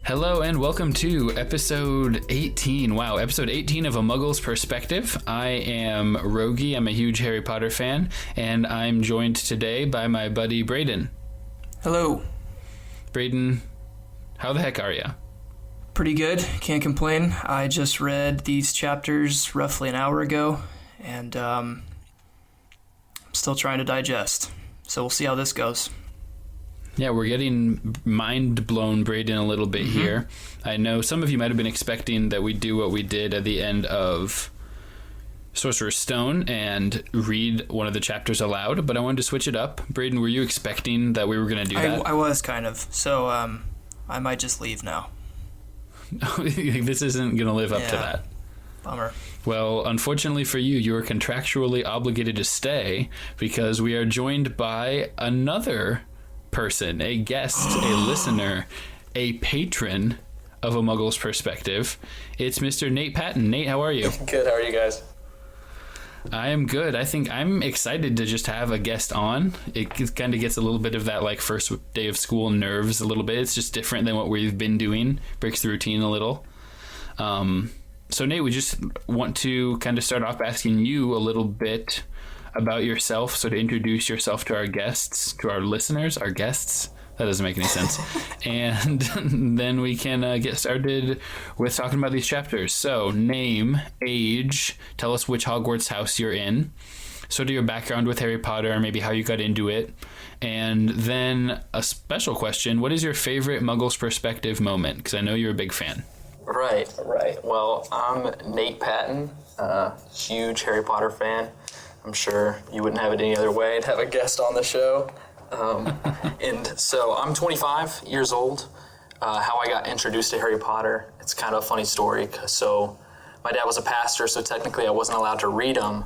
Hello and welcome to episode 18. Wow, episode 18 of A Muggle's Perspective. I am Rogge. I'm a huge Harry Potter fan, and I'm joined today by my buddy Braden. Hello. Braden, how the heck are you? Pretty good. Can't complain. I just read these chapters roughly an hour ago, and I'm still trying to digest. So we'll see how this goes. Yeah, we're getting mind-blown Braden a little bit here. I know some of you might have been expecting that we do what we did at the end of Sorcerer's Stone and read one of the chapters aloud, but I wanted to switch it up. Braden, were you expecting that we were going to do that? I was kind of. So I might just leave now. This isn't going to live up to that. Bummer. Well, unfortunately for you, you are contractually obligated to stay because we are joined by another person, a guest, a listener, a patron of A Muggle's Perspective. It's Mr. Nate Patton. Nate, how are you? Good. How are you guys? I am good. I think I'm excited to just have a guest on. It kind of gets a little bit of that like first day of school nerves a little bit. It's just different than what we've been doing. Breaks the routine a little. So Nate, we just want to kind of start off asking you a little bit about yourself. So to introduce yourself to our guests, to our listeners, our guests. That doesn't make any sense. And then we can get started with talking about these chapters. So name, age, tell us which Hogwarts house you're in, sort of your background with Harry Potter, maybe how you got into it. And then a special question, what is your favorite Muggle's Perspective moment? Because I know you're a big fan. Right. Well, I'm Nate Patton, huge Harry Potter fan. I'm sure you wouldn't have it any other way to have a guest on the show. And so I'm 25 years old. How I got introduced to Harry Potter, it's kind of a funny story. So my dad was a pastor, so technically I wasn't allowed to read them.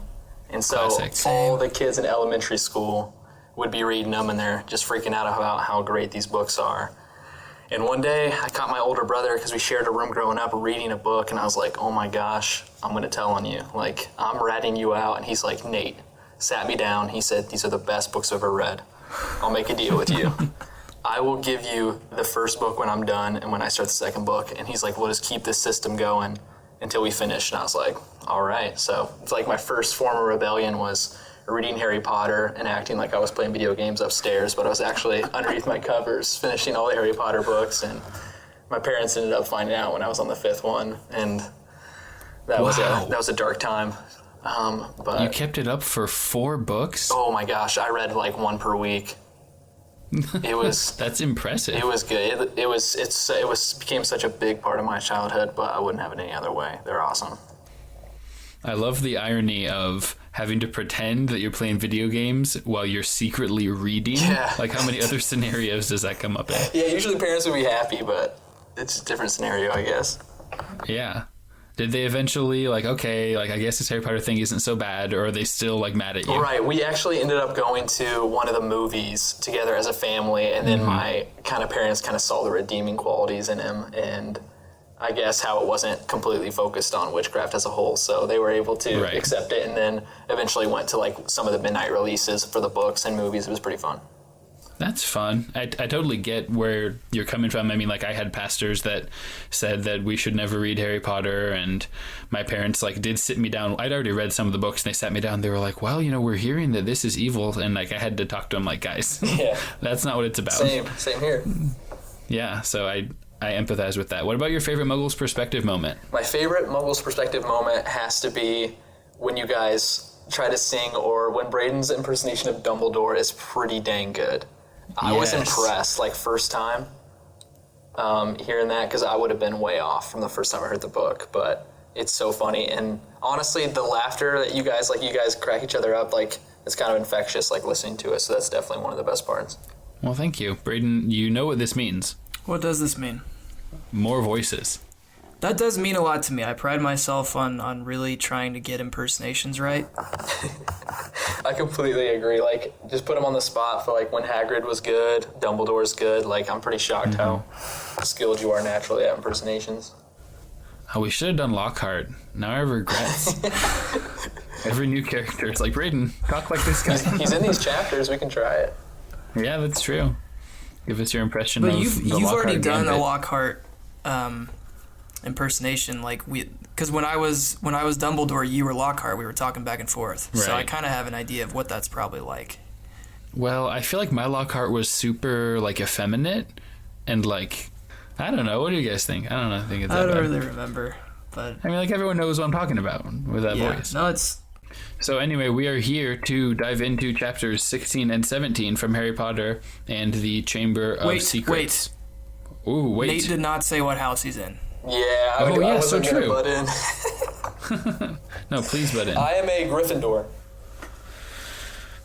And so all the kids in elementary school would be reading them, and they're just freaking out about how great these books are. And one day I caught my older brother, because we shared a room growing up, reading a book, and I was like, oh my gosh, I'm going to tell on you. Like, I'm ratting you out. And he's like, Nate, sat me down. He said, these are the best books I've ever read. I'll make a deal with you. I will give you the first book when I'm done and when I start the second book. And he's like, we'll just keep this system going until we finish. And I was like, all right. So it's like my first form of rebellion was reading Harry Potter and acting like I was playing video games upstairs, but I was actually underneath my covers finishing all the Harry Potter books. And my parents ended up finding out when I was on the fifth one. And that was a dark time. But you kept it up for 4 books? Oh my gosh, I read like one per week. It was That's impressive. It was good. It became such a big part of my childhood, but I wouldn't have it any other way. They're awesome. I love the irony of having to pretend that you're playing video games while you're secretly reading. Yeah. Like, how many other scenarios does that come up in? Yeah, usually parents would be happy, but it's a different scenario, I guess. Yeah. Did they eventually, like, okay, like, I guess this Harry Potter thing isn't so bad, or are they still, like, mad at you? Right. We actually ended up going to one of the movies together as a family, and then my kind of parents kind of saw the redeeming qualities in him, and I guess how it wasn't completely focused on witchcraft as a whole, so they were able to accept it, and then eventually went to, like, some of the midnight releases for the books and movies. It was pretty fun. That's fun. I totally get where you're coming from. I mean, like, I had pastors that said that we should never read Harry Potter, and my parents, like, did sit me down. I'd already read some of the books, and they sat me down. They were like, well, you know, we're hearing that this is evil, and, like, I had to talk to them, like, guys, that's not what it's about. Same here. Yeah, so I empathize with that. What about your favorite Muggle's Perspective moment? My favorite Muggle's Perspective moment has to be when you guys try to sing, or when Braden's impersonation of Dumbledore is pretty dang good. I was impressed, like, first time hearing that, because I would have been way off from the first time I heard the book, but it's so funny. And honestly, the laughter that you guys crack each other up, like, it's kind of infectious, like, listening to it, so that's definitely one of the best parts. Well, thank you. Braden, you know what this means. What does this mean? More voices. That does mean a lot to me. I pride myself on really trying to get impersonations right. I completely agree. Like, just put him on the spot for, like, when Hagrid was good, Dumbledore's good. Like, I'm pretty shocked how skilled you are naturally at impersonations. Oh, we should have done Lockhart. Now I have regrets. Every new character, it's like, Braden, talk like this guy. He's in these chapters. We can try it. Yeah, that's true. Give us your impression But of you've the Lockhart already done Gambit. a Lockhart impersonation, like because when I was Dumbledore, you were Lockhart. We were talking back and forth, so I Right. kind of have an idea of what that's probably like. Well, I feel like my Lockhart was super like effeminate and like I don't know. What do you guys think? I don't know. I think it's I that don't bad. really remember, but I mean, like everyone knows what I'm talking about with that yeah, voice. no, it's So anyway, we are here to dive into chapters 16 and 17 from Harry Potter and the Chamber of Secrets. Ooh, wait. Nate did not say what house he's in. Yeah, I yeah, wasn't so gonna true. butt in. No, please butt in. I am a Gryffindor.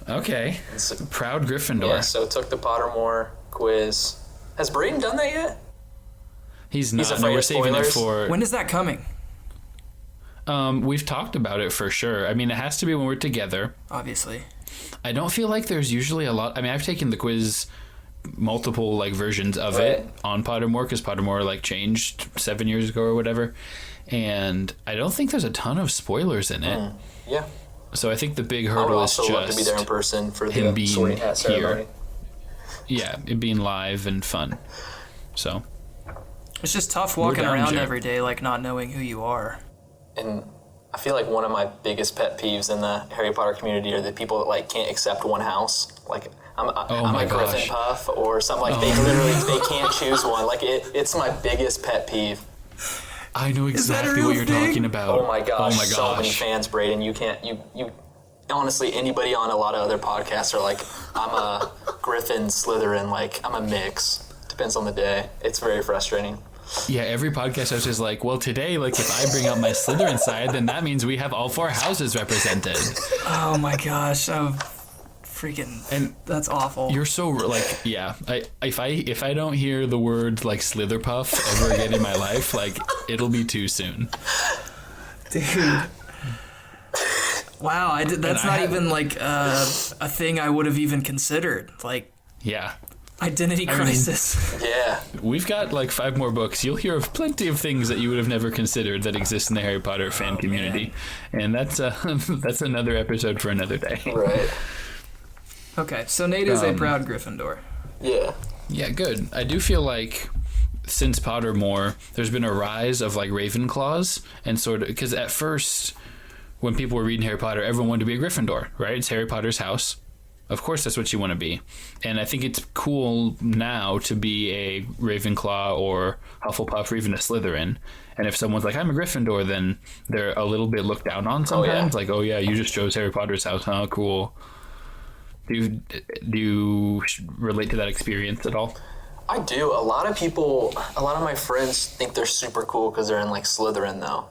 Okay. So, Proud Gryffindor. yeah, so took the Pottermore quiz. Has Braden done that yet? He's not. afraid No, we're of saving it spoilers? for... When is that coming? We've talked about it for sure. I mean, it has to be when we're together. Obviously. I don't feel like there's usually a lot... I mean, I've taken the quiz, multiple like versions of it Right. on Pottermore because Pottermore like changed 7 years ago or whatever. And I don't think there's a ton of spoilers in it. Yeah. So I think the big I would hurdle is also love to be there in just... person for him the being sorting hat ceremony. here. Yeah, it being live and fun. So... It's just tough walking down, around Jay. every day, like not knowing who you are. And I feel like one of my biggest pet peeves in the Harry Potter community are the people that like can't accept one house. Like I'm my a Griffin gosh. Puff or something like they can't choose one. Like it's my biggest pet peeve. I know that a exactly real what you're thing? talking about. Oh my gosh, Oh my so many gosh. fans, Braden. You can't you honestly anybody on a lot of other podcasts are like I'm a Griffin Slytherin. Like I'm a mix. Depends on the day. It's very frustrating. Yeah, every podcast I was just like, well, today, like, if I bring out my Slytherin side, then that means we have all four houses represented. Oh my gosh, freaking, And that's awful. you're so, like, yeah, if I don't hear the word, like, Slitherpuff ever again in my life, like, it'll be too soon. Dude. Wow, that's I not had- even like a thing I would have even considered. Like Yeah. identity mean- crisis. Yeah. We've got, like, 5 more books. You'll hear of plenty of things that you would have never considered that exist in the Harry Potter fan community. And that's that's another episode for another day. Right. Okay, so Nate is a proud Gryffindor. Yeah. Yeah, good. I do feel like since Pottermore, there's been a rise of like Ravenclaws and sort of because at first, when people were reading Harry Potter, everyone wanted to be a Gryffindor, right? It's Harry Potter's house. Of course, that's what you want to be. And I think it's cool now to be a Ravenclaw or Hufflepuff or even a Slytherin. And if someone's like, I'm a Gryffindor, then they're a little bit looked down on sometimes. yeah. Like, oh yeah, you just chose Harry Potter's house, huh? Cool. Do you relate to that experience at all? I do. A lot of my friends think they're super cool because they're in like Slytherin though.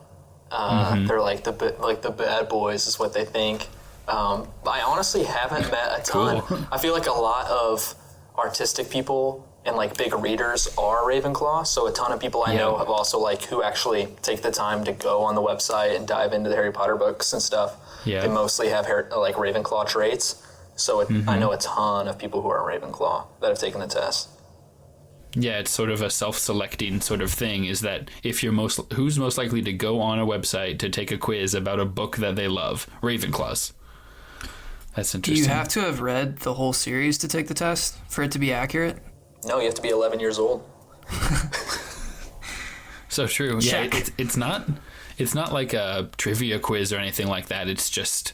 They're like the bad boys is what they think. I honestly haven't met a ton. Cool. I feel like a lot of artistic people and like big readers are Ravenclaw. So a ton of people I know have also like who actually take the time to go on the website and dive into the Harry Potter books and stuff. Yeah. They mostly have like Ravenclaw traits. So I know a ton of people who are Ravenclaw that have taken the test. Yeah, it's sort of a self-selecting sort of thing, is that if you're who's most likely to go on a website to take a quiz about a book that they love? Ravenclaws. That's Do interesting. you have to have read the whole series to take the test for it to be accurate? No, you have to be 11 years old. So true. Check. Yeah, it's not like a trivia quiz or anything like that. It's just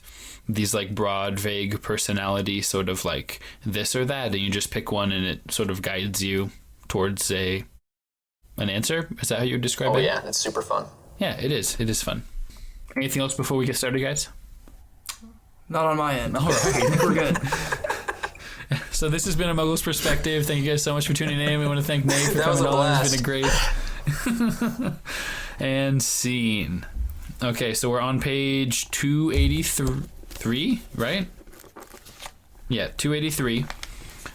these like broad, vague personality sort of like this or that, and you just pick one and it sort of guides you towards an answer. Is that how you would describe Oh it? yeah, it's super fun. Yeah, it is. It is fun. Anything else before we get started, guys? Not on my end. All right. We're good. So this has been a Muggle's Perspective. Thank you guys so much for tuning in. We want to thank Nate for That was coming a on. It's blast. been a great and scene. Okay, so we're on page 283, right? Yeah, 283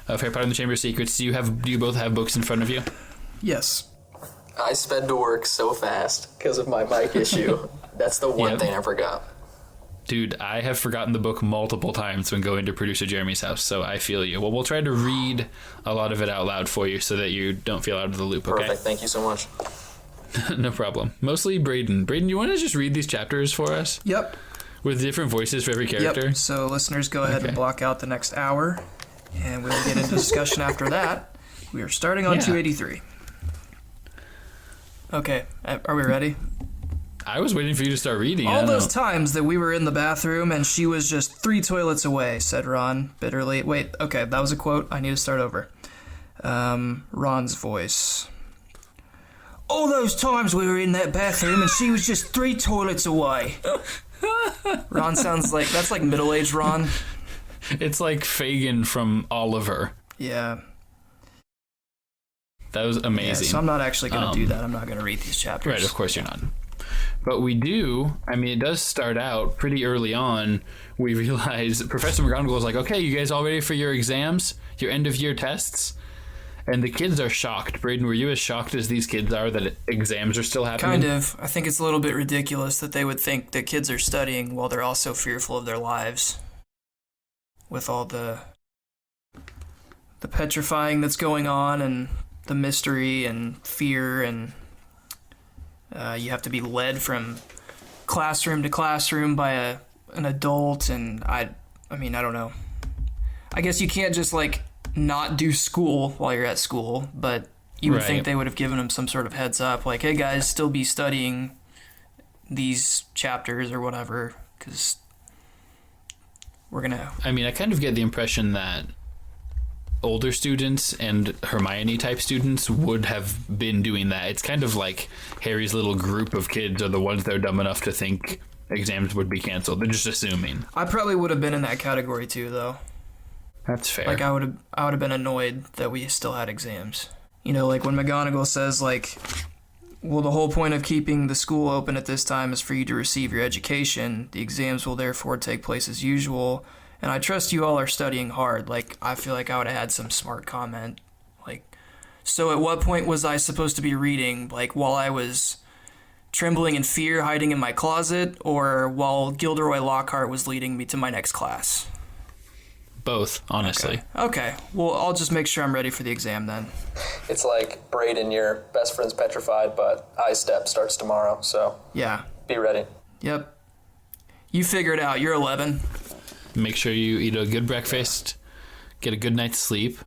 of Harry Potter and the Chamber of Secrets. Do you both have books in front of you? Yes. I sped to work so fast because of my mic issue. That's the one Yep. thing I forgot. Dude, I have forgotten the book multiple times when going to producer Jeremy's house, so I feel you. Well, we'll try to read a lot of it out loud for you so that you don't feel out of the loop, okay? Perfect. Thank you so much. No problem. Mostly Braden. Braden, you want to just read these chapters for us? Yep. With different voices for every character? Yep. So listeners, go ahead Okay. and block out the next hour, and we'll get into discussion after that. We are starting on 283. Okay, are we ready? I was waiting for you to start reading. All those times that we were in the bathroom and she was just 3 toilets away, said Ron bitterly. Wait, okay, that was a quote. I need to start over. Ron's voice. All those times we were in that bathroom and she was just 3 toilets away. Ron sounds like, that's like middle-aged Ron. It's like Fagin from Oliver. Yeah. That was amazing. Yeah, so I'm not actually going to do that. I'm not going to read these chapters. Right, of course you're not. But we do, I mean, it does start out pretty early on. We realize Professor McGonagall is like, okay, you guys all ready for your exams? Your end-of-year tests? And the kids are shocked. Braden, were you as shocked as these kids are that exams are still happening? Kind of. I think it's a little bit ridiculous that they would think that kids are studying while they're also fearful of their lives. With all the petrifying that's going on and the mystery and fear and you have to be led from classroom to classroom by an adult, and I mean, I don't know. I guess you can't just, like, not do school while you're at school, but you would think they would have given them some sort of heads up, like, hey, guys, still be studying these chapters or whatever, because we're going to... I mean, I kind of get the impression that older students and Hermione-type students would have been doing that. It's kind of like Harry's little group of kids are the ones that are dumb enough to think exams would be canceled. They're just assuming. I probably would have been in that category too, though. That's fair. Like, I would have been annoyed that we still had exams. You know, like when McGonagall says, like, well, the whole point of keeping the school open at this time is for you to receive your education. The exams will therefore take place as usual. And I trust you all are studying hard. Like, I feel like I would have had some smart comment. Like, so at what point was I supposed to be reading? Like, while I was trembling in fear, hiding in my closet, or while Gilderoy Lockhart was leading me to my next class? Both, honestly. Okay. Well, I'll just make sure I'm ready for the exam then. It's like, Braden, your best friend's petrified, but I-Step starts tomorrow, so Yeah. be ready. Yep. You figure it out. You're 11. Make sure you eat a good breakfast, get a good night's sleep.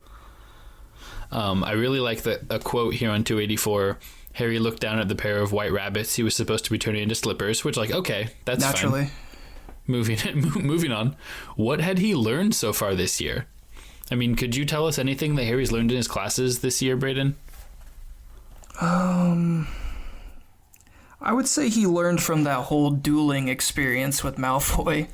I really like a quote here on 284. Harry looked down at the pair of white rabbits he was supposed to be turning into slippers, which, like, okay, that's Naturally. fine. Moving on. What had he learned so far this year? I mean, could you tell us anything that Harry's learned in his classes this year, Braden? I would say he learned from that whole dueling experience with Malfoy.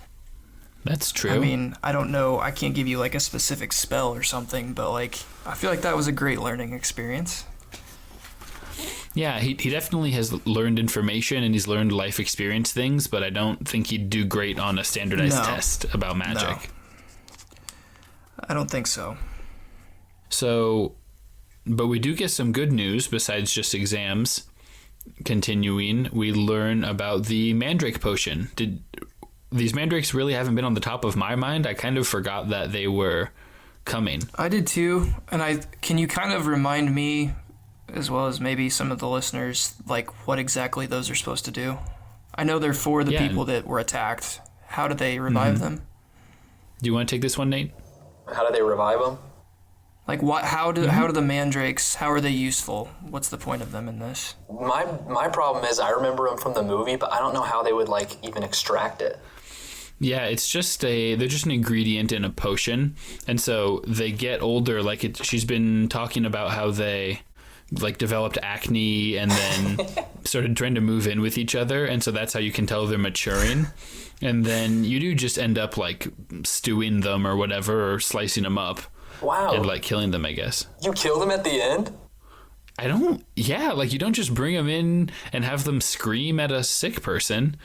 That's true. I mean, I don't know. I can't give you, like, a specific spell or something, but, like, I feel like that was a great learning experience. Yeah, he definitely has learned information and he's learned life experience things, but I don't think he'd do great on a standardized test about magic. No. I don't think so. So, but we do get some good news besides just exams. Continuing, we learn about the Mandrake potion. These mandrakes really haven't been on the top of my mind. I kind of forgot that they were coming. I did too, and can you kind of remind me, as well as maybe some of the listeners, like what exactly those are supposed to do? I know they're for the people that were attacked. How do they revive them? Do you want to take this one, Nate? How do they revive them? Like, what? How do the mandrakes? How are they useful? What's the point of them in this? My problem is I remember them from the movie, but I don't know how they would, like, even extract it. Yeah, it's just they're just an ingredient in a potion, and so they get older. Like she's been talking about how they like developed acne and then started trying to move in with each other, and so that's how you can tell they're maturing. And then you do just end up like stewing them or whatever, or slicing them up. Wow. And like killing them, I guess. You kill them at the end? Like you don't just bring them in and have them scream at a sick person.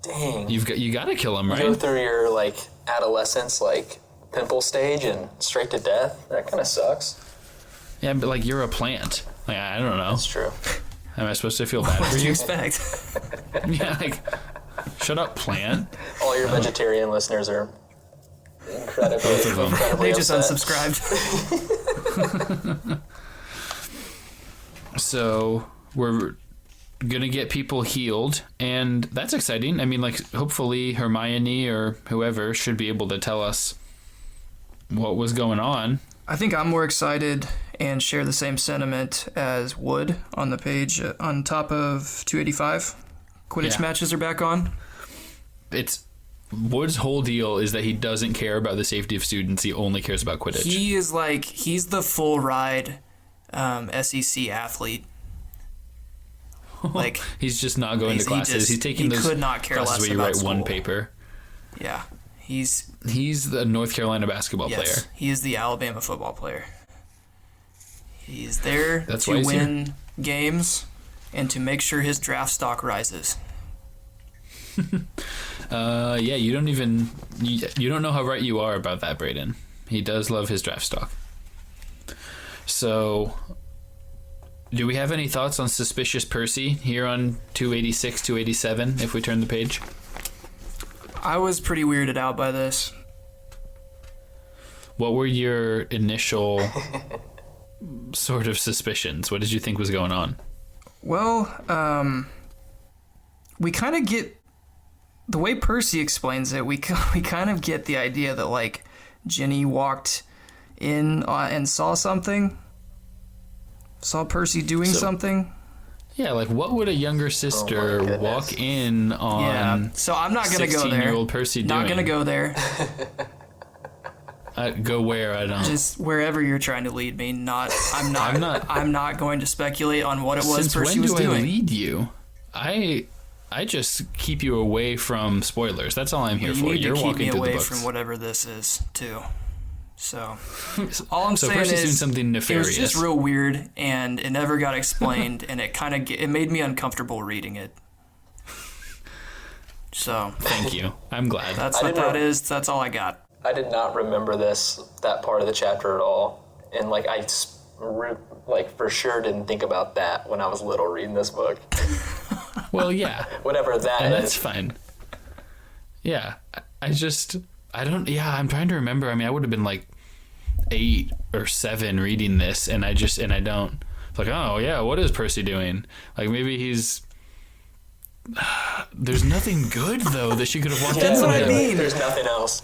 Dang. You got to kill them, right? You go through your, like, adolescence, like, pimple stage and straight to death. That kind of sucks. Yeah, but like you're a plant. Like I don't know. That's true. Am I supposed to feel bad What for do you you? expect? Yeah, like shut up, plant. All your vegetarian listeners are incredibly, Both of them. incredibly They just upset. unsubscribed. So we're gonna get people healed, and that's exciting. I mean, like hopefully Hermione or whoever should be able to tell us what was going on. I think I'm more excited and share the same sentiment as Wood on the page on top of 285. Quidditch matches are back on. It's Wood's whole deal is that he doesn't care about the safety of students. He only cares about Quidditch. He's the full ride SEC athlete. Like he's just not going to classes. He's taking those could not care classes less where you about write school. one paper. Yeah, he's the North Carolina basketball player. He is the Alabama football player. He's there to win games and to make sure his draft stock rises. Yeah, you don't know how right you are about that, Braden. He does love his draft stock. So, do we have any thoughts on Suspicious Percy here on 286, 287, if we turn the page? I was pretty weirded out by this. What were your initial sort of suspicions? What did you think was going on? Well, we kind of get... The way Percy explains it, we kind of get the idea that, like, Ginny walked in and saw something. Saw Percy doing something. Yeah, like, what would a younger sister walk in on? Yeah, so I'm not going to go there. 16-year-old Percy doing? Not going to go there. Go where? I don't. Just wherever you're trying to lead me. I'm not going to speculate on what it was Since Percy when was do doing. I lead you? I just keep you away from spoilers. That's all I'm here for. You're walking keep me through away the books. from whatever this is, too. So, all I'm saying Percy's is doing something nefarious. It was just real weird, and it never got explained, and it made me uncomfortable reading it. So, thank you. I'm glad. That's what that is. That's all I got. I did not remember that part of the chapter at all, and like I for sure didn't think about that when I was little reading this book. Well, yeah. Whatever that and is. That's fine. Yeah. I'm trying to remember. I mean, I would have been like 8 or 7 reading this, and I don't. It's like, oh, yeah, what is Percy doing? Like, maybe he's... There's nothing good, though, that she could have walked in on. That's what I mean. There's nothing else.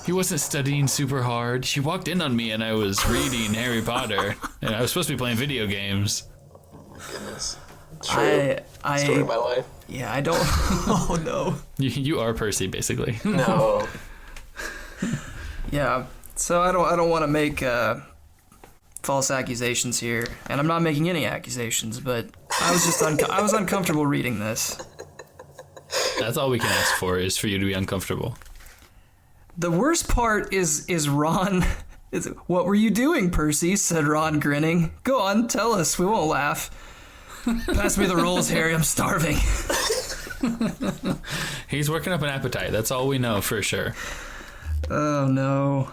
He wasn't studying super hard. She walked in on me, and I was reading Harry Potter, and I was supposed to be playing video games. Oh, goodness. True. Story of my life. Yeah, I don't... Oh, no. You are Percy, basically. No. Yeah, so I don't want to make false accusations here, and I'm not making any accusations, but I was just I was uncomfortable reading this. That's all we can ask for, is for you to be uncomfortable. The worst part is Ron. What were you doing, Percy? Said Ron, grinning. Go on, tell us. We won't laugh. Pass me the rolls, Harry. I'm starving. He's working up an appetite. That's all we know for sure. Oh, no.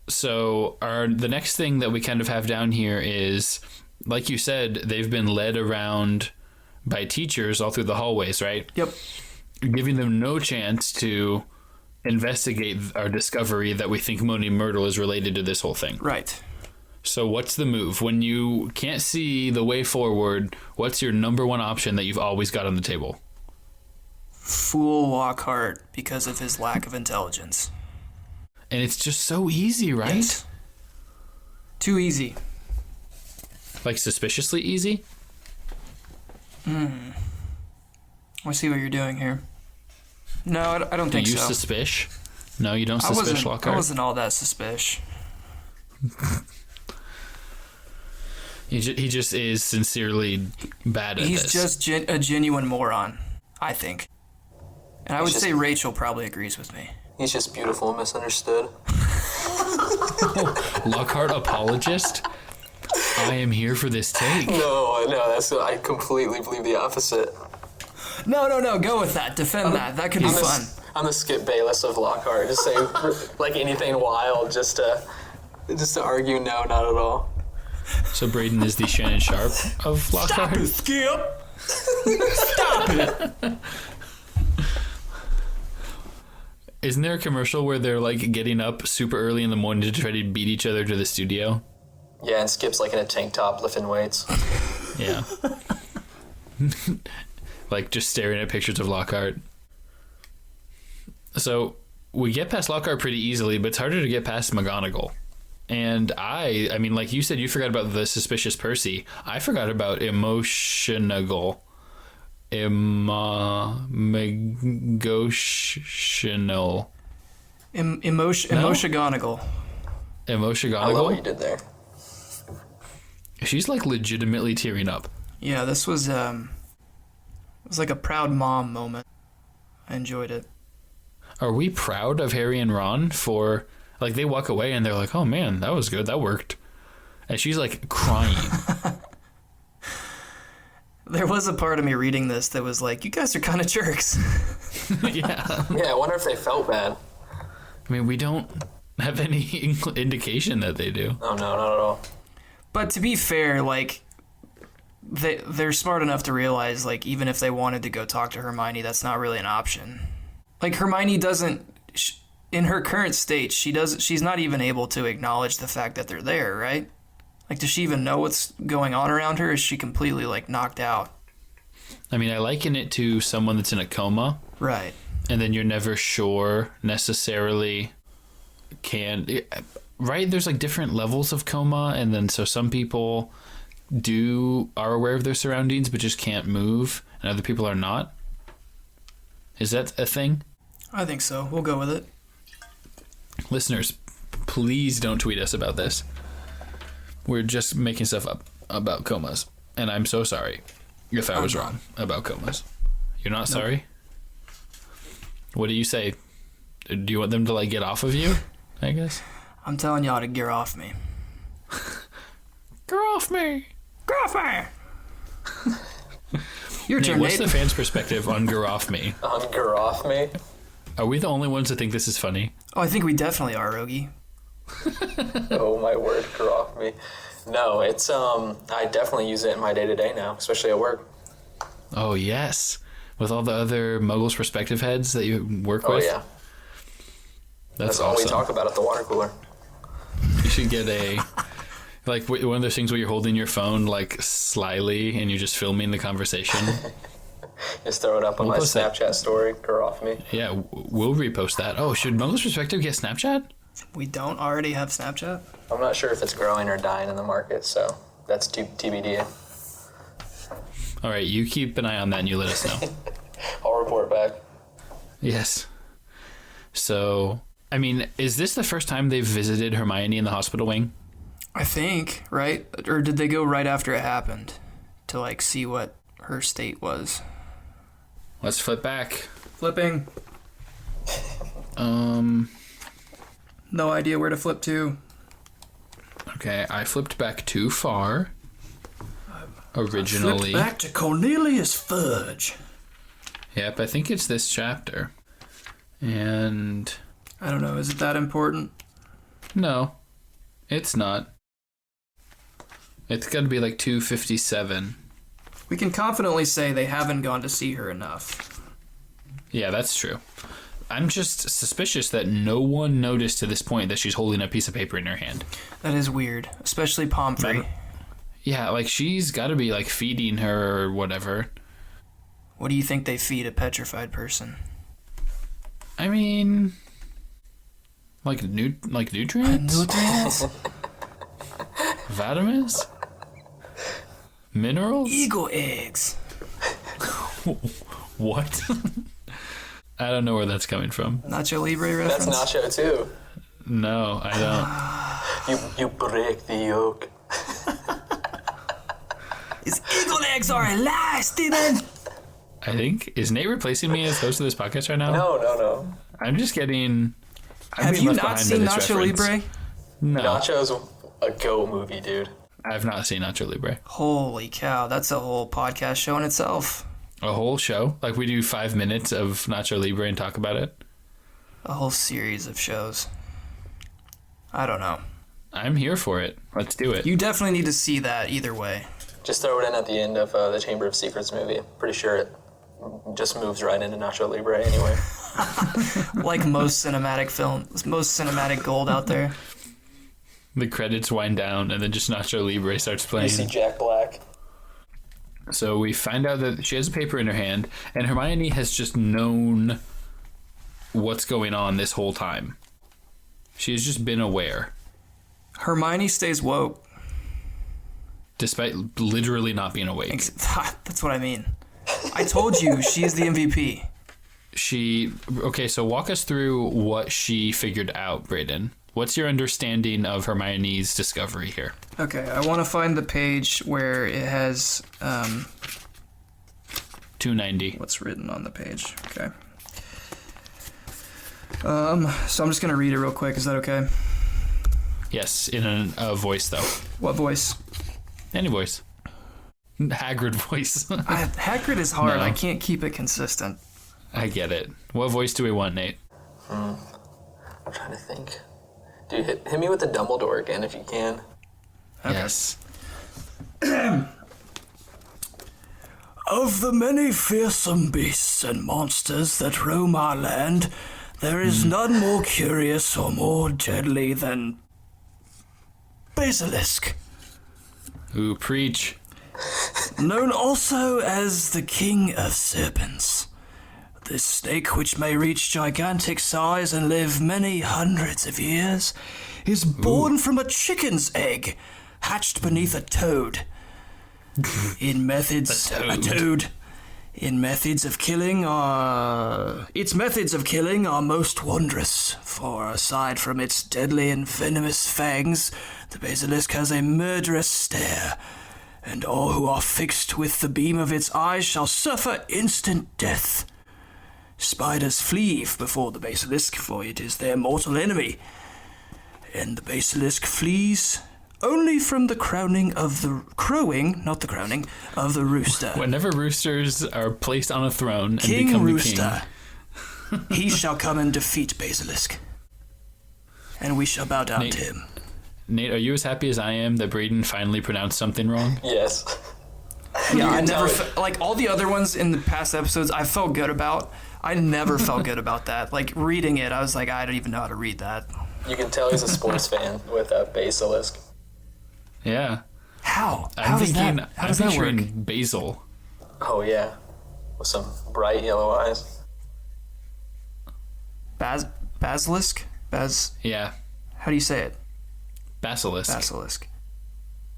So the next thing that we kind of have down here is, like you said, they've been led around by teachers all through the hallways, right? Yep. Giving them no chance to investigate our discovery that we think Moaning Myrtle is related to this whole thing. Right. So what's the move? When you can't see the way forward, what's your number one option that you've always got on the table? Fool Lockhart because of his lack of intelligence. And it's just so easy, right? Yes. Too easy. Like suspiciously easy? I see what you're doing here. No, I don't think so. Do you suspicion? No, you don't suspicion Lockhart? I wasn't all that suspicious. He just is sincerely bad at this. He's just a genuine moron, I think. And I would say Rachel probably agrees with me. He's just beautiful and misunderstood. Lockhart apologist? I am here for this take. No, I completely believe the opposite. No, go with that. Defend that. That could be fun. I'm the Skip Bayless of Lockhart. Just say like anything wild just to argue no, not at all. So Braden is the Shannon Sharp of Lockhart? Stop it, Skip! Stop it! Isn't there a commercial where they're like getting up super early in the morning to try to beat each other to the studio? Yeah, and Skip's like in a tank top lifting weights. Yeah. Like just staring at pictures of Lockhart. So we get past Lockhart pretty easily, but it's harder to get past McGonagall. And I mean, like you said, you forgot about the suspicious Percy. I forgot about emotional. Emotional. Emotionagonal. I love what you Emotionagonal. did there. She's like legitimately tearing up. Yeah, this was it was like a proud mom moment. I enjoyed it. Are we proud of Harry and Ron for, like, they walk away and they're like, oh man, that was good, that worked, and she's like crying. There was a part of me reading this that was like, you guys are kind of jerks. Yeah. Yeah, I wonder if they felt bad. I mean, we don't have any indication that they do. Oh, no, not at all. But to be fair, like, they're smart enough to realize, like, even if they wanted to go talk to Hermione, that's not really an option. Like, Hermione doesn't, in her current state, she's not even able to acknowledge the fact that they're there, right? Like, does she even know what's going on around her? Is she completely, like, knocked out? I mean, I liken it to someone that's in a coma, Right. and then you're never sure necessarily right? There's like different levels of coma, and then so some people are aware of their surroundings but just can't move, and other people are not. Is that a thing? I think so. We'll go with it. Listeners, please don't tweet us about this. We're just making stuff up about comas, and I'm so sorry if I was wrong about comas. You're not sorry? What do you say? Do you want them to, like, get off of you, I guess? I'm telling y'all to gear off me. Get off me! Get off me! Your Nate, turn, what's Nate. the fans' perspective on "Get off me"? Hunger off me. Are we the only ones that think this is funny? Oh, I think we definitely are, Rogge. Oh my word, ger off me. No, it's I definitely use it in my day-to-day now, especially at work. Oh, yes. With all the other Muggles perspective heads that you work Oh with? yeah. That's all awesome. we talk about at the water cooler. You should get like one of those things where you're holding your phone like slyly and you're just filming the conversation. Just throw it up on my post that. Snapchat story, ger off me. Yeah, we'll repost that. Oh, should Muggles perspective get Snapchat? We don't already have Snapchat? I'm not sure if it's growing or dying in the market, so that's TBD. All right, you keep an eye on that and you let us know. I'll report back. Yes. So, I mean, is this the first time they've visited Hermione in the hospital wing? I think, right? Or did they go right after it happened to, like, see what her state was? Let's flip back. Flipping. No idea where to flip to. Okay, I flipped back too far. Originally. Flipped back to Cornelius Fudge. Yep, I think it's this chapter. And I don't know, is it that important? no, it's not. It's got to be like 257. We can confidently say they haven't gone to see her enough. Yeah, that's true. I'm just suspicious that no one noticed to this point that she's holding a piece of paper in her hand. That is weird, especially Pomfrey. Yeah, like she's got to be like feeding her or whatever. What do you think they feed a petrified person? I mean, like nutrients, Nutrients? vitamins, minerals. Eagle eggs. What? I don't know where that's coming from. Nacho Libre That's reference? nacho too. No, I You break the yolk. His eagle eggs are a lie, Steven! don't. I think, is Nate replacing me as host of this podcast right now? No. I'm just getting. I'm Have being you left not behind seen by this Nacho reference. Libre? No, Nacho's a GOAT movie, dude. I've not seen Nacho Libre. Holy cow, that's a whole podcast show in itself. A whole show? Like we do 5 minutes of Nacho Libre and talk about it? A whole series of shows. I don't know. I'm here for it. Let's do it. You definitely need to see that either way. Just throw it in at the end of the Chamber of Secrets movie. Pretty sure it just moves right into Nacho Libre anyway. Like most cinematic films, most cinematic gold out there. The credits wind down and then just Nacho Libre starts You playing. see Jack Black. So we find out that she has a paper in her hand, and Hermione has just known what's going on this whole time. She has just been aware. Hermione stays woke. Despite literally not being awake. That's what I mean. I told you she's the MVP. Okay, so walk us through what she figured out, Braden. What's your understanding of Hermione's discovery here? Okay, I want to find the page where it has 290. what's written on the page. Okay. So I'm just gonna read it real quick. Is that okay? Yes, in a voice though. What voice? Any voice. Hagrid voice. Hagrid is hard. No. I can't keep it consistent. I get it. What voice do we want, Nate? I'm trying to think. Dude, hit me with the Dumbledore again if you can. Okay. Yes. Of the many fearsome beasts and monsters that roam our land, there is none more curious or more deadly than Basilisk. Ooh, preach. Known also as the King of Serpents. This snake, which may reach gigantic size and live many hundreds of years, is born from a chicken's egg, hatched beneath a toad. In methods, a toad. In methods of killing its methods of killing are most wondrous, for aside from its deadly and venomous fangs, the basilisk has a murderous stare, and all who are fixed with the beam of its eyes shall suffer instant death. Spiders flee before the basilisk, for it is their mortal enemy, and the basilisk flees only from the crowing, of the rooster. Whenever roosters are placed on a throne and King become Rooster, the king. he shall come and defeat Basilisk, and we shall bow down Nate. to him. Nate, are you as happy as I am that Braden finally pronounced something wrong? Yes. Yeah, I never tell like all the other ones in the past episodes. I felt good about. I never felt good about that. Like reading it, I was like, I don't even know how to read that. You can tell he's a sports fan with Basilisk. Yeah. How? I'm thinking, How does that work? picturing basil. Oh, yeah. With some bright yellow eyes. Basilisk? Yeah. How do you say it? Basilisk. Basilisk.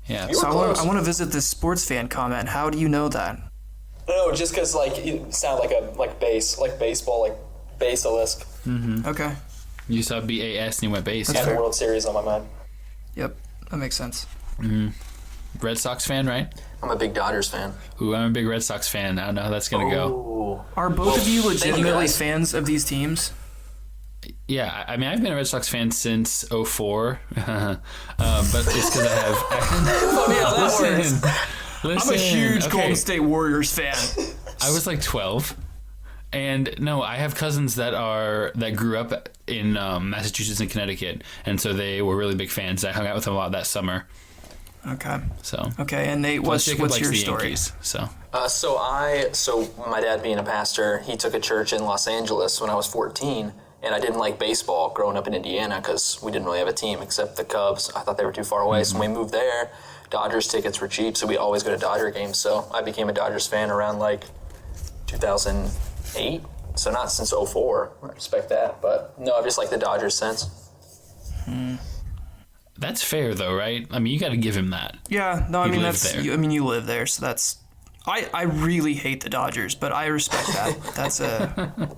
Yeah. You So were I close. want to visit this sports fan comment. How do you know that? No, just because, like, you sound like baseball, like Basilisk. Okay. You saw BAS and you went base. That's And fair. the World Series on my mind. Yep, that makes sense. Red Sox fan, right? I'm a big Dodgers fan. Ooh, I'm a big Red Sox fan. I don't know how that's going to go. Ooh. Are both of you thank you, legitimately guys. fans of these teams? Yeah, I mean, I've been a Red Sox fan since '04, but it's because I have... Funny how that works. Listen, I'm a huge okay. Golden State Warriors fan. I was like 12, and no, I have cousins that grew up in Massachusetts and Connecticut, and so they were really big fans. I hung out with them a lot that summer. Okay. So Okay, and Nate, plus Jacob what's likes your the story? Yankees. So So my dad being a pastor, he took a church in Los Angeles when I was 14, and I didn't like baseball growing up in Indiana because we didn't really have a team except the Cubs. I thought they were too far away, so when we moved there, Dodgers tickets were cheap, so we always go to Dodger games. So I became a Dodgers fan around like 2008. So not since 04. I respect that, but no, I've just liked the Dodgers since. that's fair, though, right? I mean, you got to give him that. Yeah, no, I He mean lived that's there. you live there, so that's I really hate the Dodgers, but I respect that.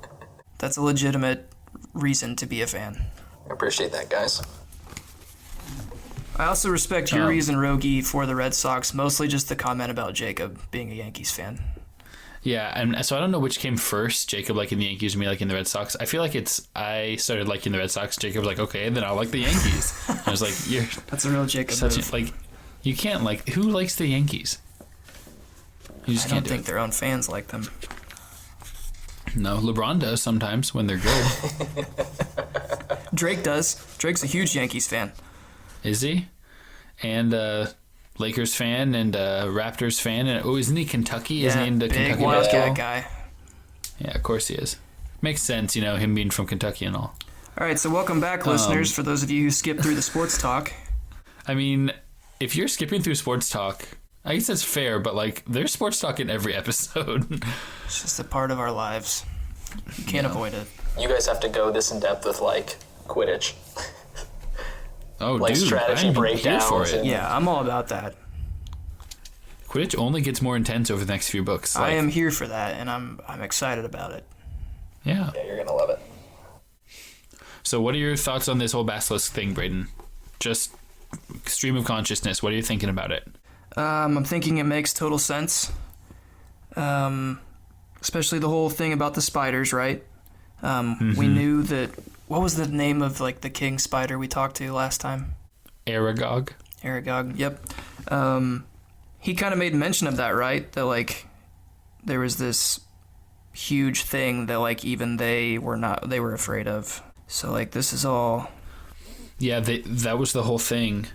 That's a legitimate reason to be a fan. I appreciate that, guys. I also respect your reason, Rogge, for the Red Sox, mostly just the comment about Jacob being a Yankees fan. Yeah, and so I don't know which came first, Jacob liking the Yankees or me liking the Red Sox. I feel like I started liking the Red Sox. Jacob was like, okay, then I'll like the Yankees. I was like, you're That's a real Jacob such move. a, like, you can't like, who likes the Yankees? You just I can't don't do think their own fans like them. it. No, LeBron does sometimes when they're good. Drake does. Drake's a huge Yankees fan. Is he? And Lakers fan and Raptors fan. And isn't he Kentucky? Isn't he into big Kentucky Wildcat basketball? guy. Yeah, of course he is. Makes sense, him being from Kentucky and all. All right, so welcome back, listeners, for those of you who skipped through the sports talk. I mean, if you're skipping through sports talk, I guess that's fair, but like, there's sports talk in every episode. It's just a part of our lives. You can't avoid it. You guys have to go this in depth with like Quidditch. Oh, like dude, strategy I'm here breakdowns. for it. Yeah, I'm all about that. Quidditch only gets more intense over the next few books. I am here for that, and I'm excited about it. Yeah. Yeah, you're gonna love it. So what are your thoughts on this whole basilisk thing, Braden? Just stream of consciousness. What are you thinking about it? I'm thinking it makes total sense. Especially the whole thing about the spiders, right? We knew that... What was the name of, like, the king spider we talked to last time? Aragog? Aragog, yep. He kind of made mention of that, right? That, like, there was this huge thing that, like, even they were afraid of. So, like, this is all... Yeah, that was the whole thing.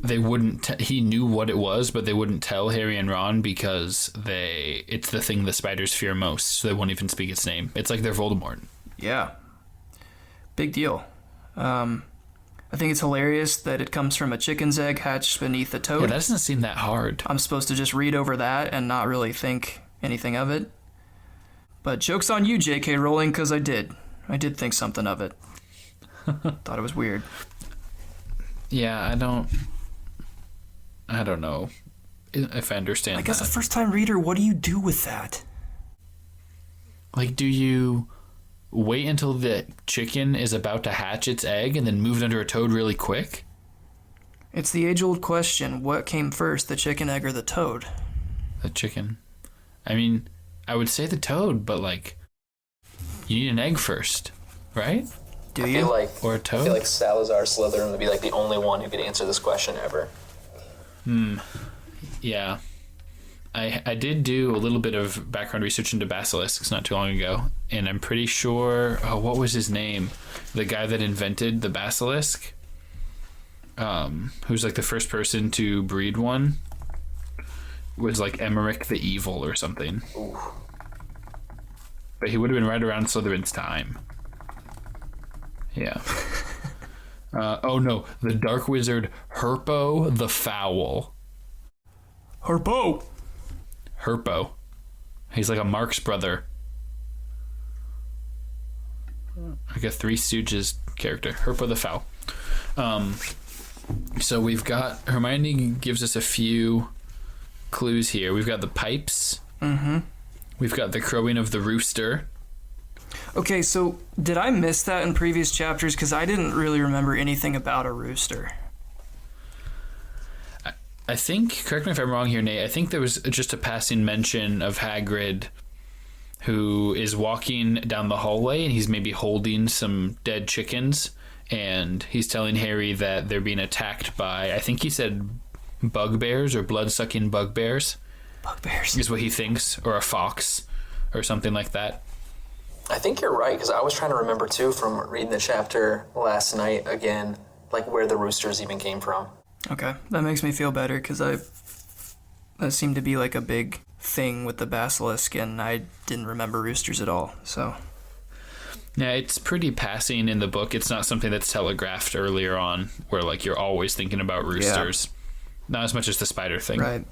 They wouldn't... he knew what it was, but they wouldn't tell Harry and Ron because it's the thing the spiders fear most, so they won't even speak its name. It's like they're Voldemort. Yeah. Big deal. I think it's hilarious that it comes from a chicken's egg hatched beneath a toad. Yeah, that doesn't seem that hard. I'm supposed to just read over that and not really think anything of it. But joke's on you, J.K. Rowling, because I did. I did think something of it. Thought it was weird. Yeah, I don't know if I understand Like, as a that. first-time reader, what do you do with that? Like, do you wait until the chicken is about to hatch its egg and then move it under a toad really quick? It's the age-old question, what came first, the chicken egg or the toad? The chicken. I mean, I would say the toad, but, like, you need an egg first, right? Do I you? feel like, Or a toad? I feel like Salazar Slytherin would be like the only one who could answer this question ever. Yeah. I did do a little bit of background research into basilisks not too long ago, and I'm pretty sure... Oh, what was his name? The guy that invented the basilisk? Who's like the first person to breed one? Was like Emmerich the Evil or something. Ooh. But he would have been right around Slytherin's time. Yeah. Oh no, the Dark Wizard Herpo the Foul. Harpo! Herpo. He's like a Marx brother. Like a Three Stooges character. Herpo the Foul. So we've got... Hermione gives us a few clues here. We've got the pipes. Mm-hmm. We've got the crowing of the rooster. Okay, so did I miss that in previous chapters? Because I didn't really remember anything about a rooster. I think, correct me if I'm wrong here, Nate, I think there was just a passing mention of Hagrid who is walking down the hallway and he's maybe holding some dead chickens and he's telling Harry that they're being attacked by, I think he said bugbears or blood-sucking bugbears. Bugbears. Is what he thinks, or a fox or something like that. I think you're right, because I was trying to remember, too, from reading the chapter last night again, like where the roosters even came from. Okay, that makes me feel better, because that seemed to be like a big thing with the basilisk, and I didn't remember roosters at all, so... Yeah, it's pretty passing in the book. It's not something that's telegraphed earlier on, where like you're always thinking about roosters. Yeah. Not as much as the spider thing. Right.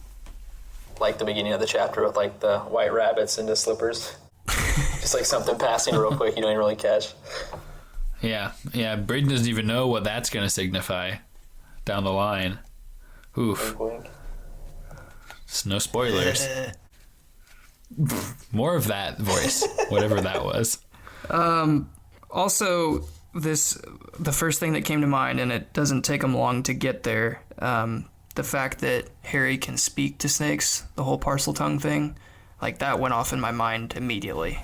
Like the beginning of the chapter with like the white rabbits into slippers. Just like something passing real quick you don't even really catch. Yeah. Braden doesn't even know what that's going to signify down the line. Oof. Wink, wink. It's no spoilers. More of that voice, whatever that was. Also, the first thing that came to mind, and it doesn't take him long to get there, the fact that Harry can speak to snakes, the whole parcel tongue thing, like that went off in my mind immediately.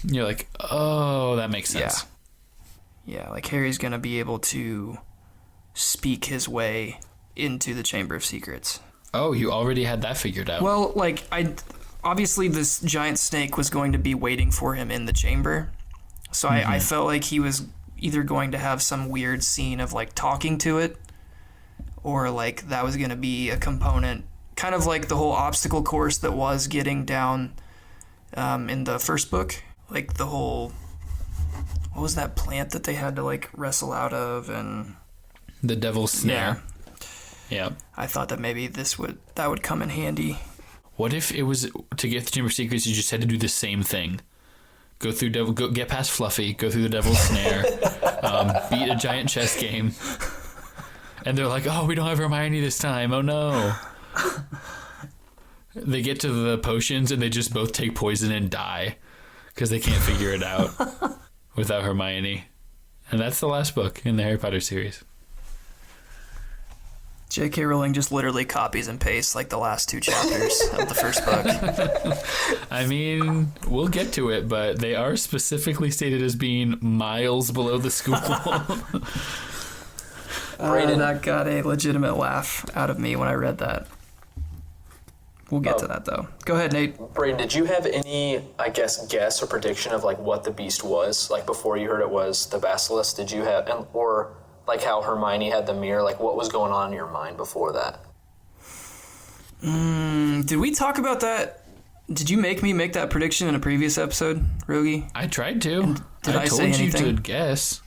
You're like, oh, that makes sense. Yeah, like Harry's gonna be able to speak his way into the Chamber of Secrets. Oh, you already had that figured out. Well, like, obviously this giant snake was going to be waiting for him in the chamber, so I felt like he was either going to have some weird scene of like talking to it, or like that was going to be a component, kind of like the whole obstacle course that was getting down in the first book, like the whole, what was that plant that they had to like wrestle out of, and the devil's snare. Yeah. I thought that maybe that would come in handy. What if it was to get the Chamber of Secrets, you just had to do the same thing? Go get past Fluffy, go through the devil's snare, beat a giant chess game. And they're like, oh, we don't have Hermione this time. Oh, no. They get to the potions and they just both take poison and die because they can't figure it out without Hermione. And that's the last book in the Harry Potter series. J.K. Rowling just literally copies and pastes like the last 2 chapters of the first book. I mean, we'll get to it, but they are specifically stated as being miles below the school. Braden. That got a legitimate laugh out of me when I read that. We'll get to that, though. Go ahead, Nate. Braden, did you have any, I guess or prediction of like what the beast was? Like before you heard it was the basilisk, did you have, or like how Hermione had the mirror? Like what was going on in your mind before that? Did we talk about that? Did you make me make that prediction in a previous episode, Rogge? I tried to. Did I told say you anything? to guess.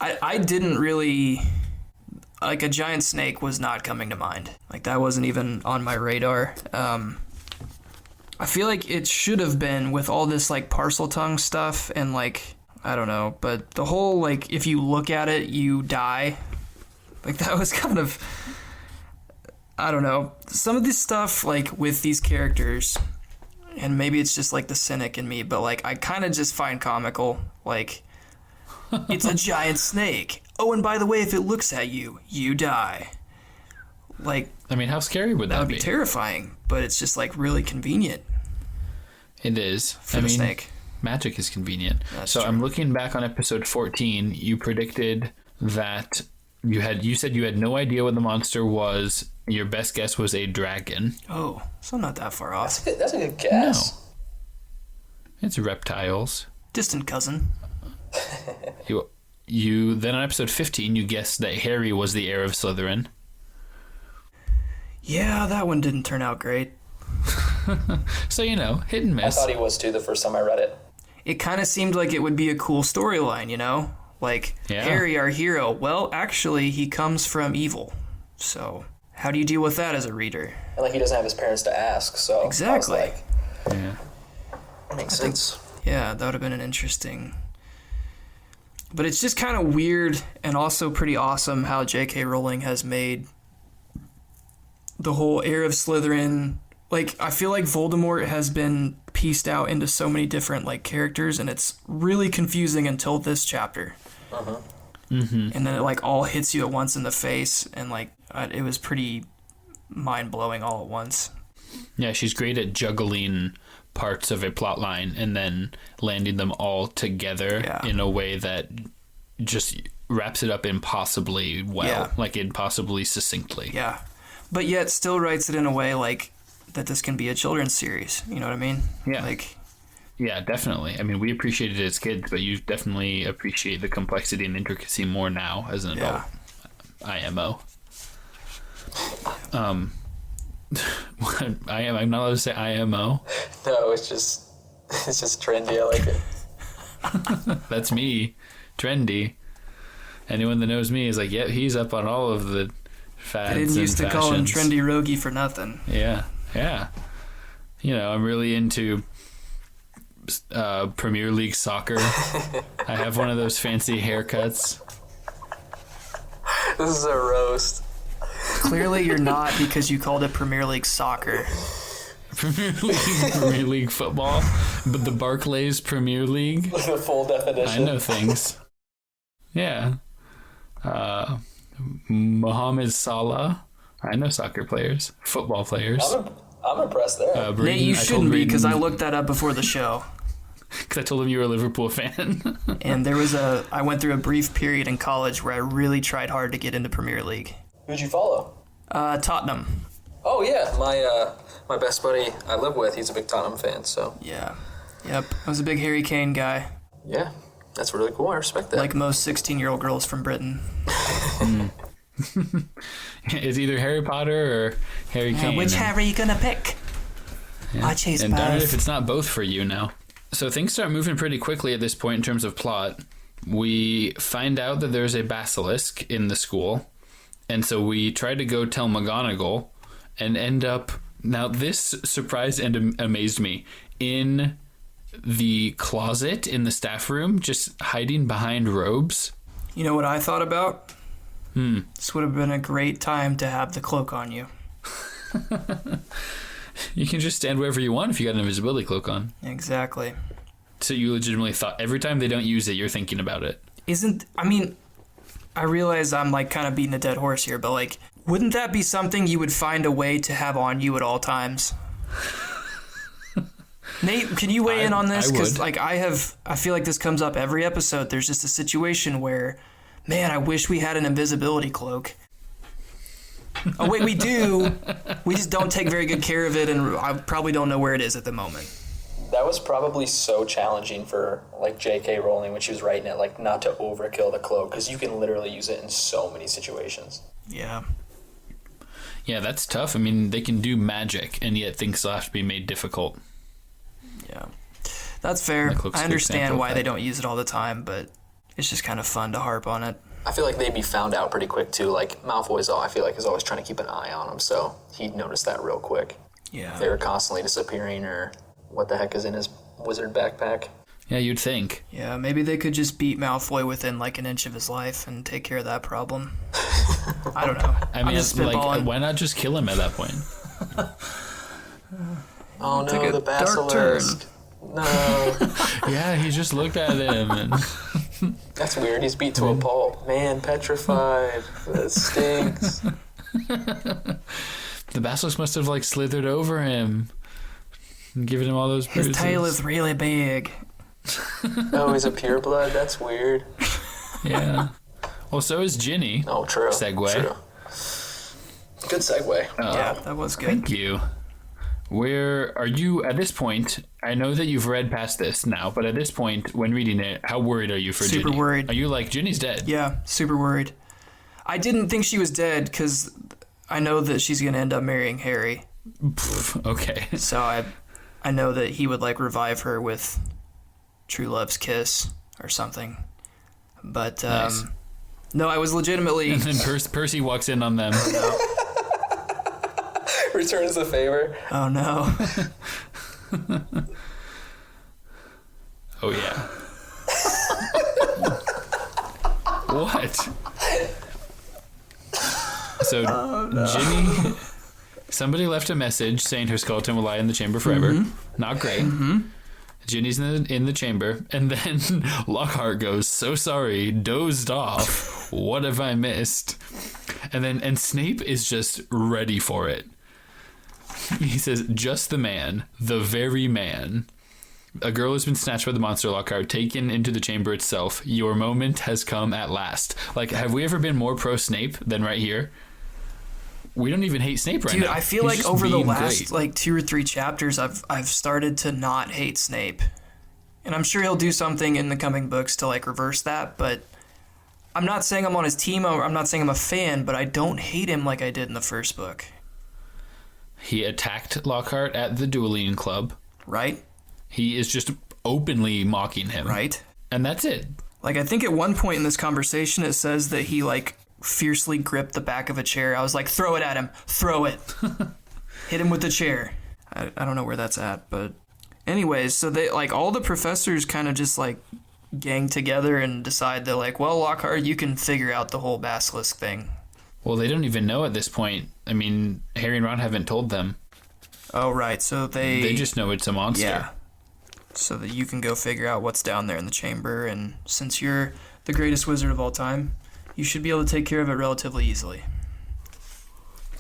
I didn't really... Like, a giant snake was not coming to mind. Like, that wasn't even on my radar. I feel like it should have been with all this, like, parcel tongue stuff and, like, I don't know. But the whole, like, if you look at it, you die. Like, that was kind of... I don't know. Some of this stuff, like, with these characters, and maybe it's just, like, the cynic in me, but, like, I kind of just find comical, like... It's a giant snake. Oh, and by the way, if it looks at you, you die. Like, I mean, how scary would that that would be terrifying, but it's just like really convenient It is. for the snake. Magic is convenient. That's so true. I'm looking back on episode 14. You predicted that you said you had no idea what the monster was. Your best guess was a dragon. Oh, so I'm not that far off. That's a good guess. No. It's reptiles. Distant cousin. You then on episode 15 you guessed that Harry was the heir of Slytherin. Yeah, that one didn't turn out great. So hit and I miss. thought he was too the first time I read it. It kind of seemed like it would be a cool storyline, Like, Yeah. Harry, our hero, well, actually, he comes from evil. So, how do you deal with that as a reader? And like he doesn't have his parents to ask, so Exactly. I was like, Yeah. makes sense. Yeah, that would have been an interesting... But it's just kind of weird and also pretty awesome how J.K. Rowling has made the whole heir of Slytherin. Like, I feel like Voldemort has been pieced out into so many different, like, characters, and it's really confusing until this chapter. Mm-hmm. And then it, like, all hits you at once in the face, and, like, it was pretty mind-blowing all at once. Yeah, she's great at juggling parts of a plot line and then landing them all together in a way that just wraps it up impossibly well, like impossibly succinctly. Yeah, but yet still writes it in a way like that this can be a children's series. You know what I mean? Yeah. Like, yeah, definitely. I mean, we appreciated it as kids, but you definitely appreciate the complexity and intricacy more now as an adult. IMO. I'm not allowed to say IMO. No, it's just trendy. I like it. That's me. Trendy. Anyone that knows me is like, yeah, he's up on all of the fads. I didn't used to call him fashions. Trendy Rogge for nothing. Yeah. I'm really into Premier League soccer. I have one of those fancy haircuts. This is a roast. Clearly you're not, because you called it Premier League soccer. Premier League football, but the Barclays Premier League. The full definition. I know things. Yeah. Mohamed Salah. I know soccer players, football players. I'm impressed there. Braden, Nate, you shouldn't be, because I Braden- looked that up before the show. Because I told him you were a Liverpool fan. And I went through a brief period in college where I really tried hard to get into Premier League. Who'd you follow? Tottenham. Oh yeah, my best buddy I live with, he's a big Tottenham fan. So Yeah. Yep. I was a big Harry Kane guy, yeah, that's really cool. I respect that. like most 16-year-old girls from Britain. It's either Harry Potter or Harry Kane. Which Harry are you gonna pick? I chase And darn it both. if it's not both for you now. So things start moving pretty quickly at this point in terms of plot. We find out that there's a basilisk in the school. And so we try to go tell McGonagall and end up... Now, this surprised and amazed me. In the closet in the staff room, just hiding behind robes. You know what I thought about? This would have been a great time to have the cloak on you. You can just stand wherever you want if you got an invisibility cloak on. Exactly. So you legitimately thought every time they don't use it, you're thinking about it. I realize I'm like kind of beating a dead horse here, but like, wouldn't that be something you would find a way to have on you at all times? Nate, can you weigh in on this? Because like I feel like this comes up every episode. There's just a situation where, man, I wish we had an invisibility cloak. Oh wait, we do. We just don't take very good care of it, and I probably don't know where it is at the moment. That was probably so challenging for like J.K. Rowling when she was writing it, like not to overkill the cloak, because you can literally use it in so many situations. Yeah. Yeah, that's tough. I mean, they can do magic, and yet things still have to be made difficult. Yeah. That's fair. I understand why they don't use it all the time, but it's just kind of fun to harp on it. I feel like they'd be found out pretty quick, too. Like, Malfoy's I feel like is always trying to keep an eye on them, so he'd notice that real quick. Yeah. They were constantly disappearing, or what the heck is in his wizard backpack. Yeah, you'd think. Yeah, maybe they could just beat Malfoy within like an inch of his life and take care of that problem. I don't know. I mean, like, why not just kill him at that point? Oh no, the basilisk. No. Yeah, he just looked at him and... That's weird. He's beat to a pulp. Man, petrified. That stinks. The basilisk must have like slithered over him and given him all those bruises. His tail is really big. Oh, he's a pureblood? That's weird. Yeah. Well, so is Ginny. Oh, true. Segue. True. Good segue. Yeah, that was good. Thank you. Where are you at this point? I know that you've read past this now, but at this point, when reading it, how worried are you for Ginny? Super worried. Are you like, Ginny's dead? Yeah, super worried. I didn't think she was dead because I know that she's going to end up marrying Harry. Okay. So I know that he would like revive her with true love's kiss or something. But Nice. no, I was legitimately... And then Percy walks in on them. No. Returns the favor. Oh no. Oh yeah. What? So Ginny, somebody left a message saying her skeleton will lie in the chamber forever. Mm-hmm. Not great. Mm-hmm. Ginny's in the chamber, and then Lockhart goes, "So sorry, dozed off. What have I missed?" And Snape is just ready for it. He says, "Just the man, the very man. A girl has been snatched by the monster, Lockhart, taken into the chamber itself. Your moment has come at last." Like, have we ever been more pro Snape than right here? We don't even hate Snape right now. Dude, I feel He's like over the last great. like 2 or 3 chapters, I've started to not hate Snape, and I'm sure he'll do something in the coming books to like reverse that. But I'm not saying I'm on his team, or I'm not saying I'm a fan, but I don't hate him like I did in the first book. He attacked Lockhart at the dueling club. Right? He is just openly mocking him. Right? And that's it. Like, I think at one point in this conversation, it says that he like fiercely gripped the back of a chair. I was like, throw it at him. Throw it. Hit him with the chair. I don't know where that's at, but anyways, so they like all the professors kind of just like gang together and decide that like, well, Lockhart, you can figure out the whole basilisk thing. Well, they don't even know at this point. I mean, Harry and Ron haven't told them. Oh, right. So they just know it's a monster. Yeah. So that you can go figure out what's down there in the chamber, and since you're the greatest wizard of all time, you should be able to take care of it relatively easily.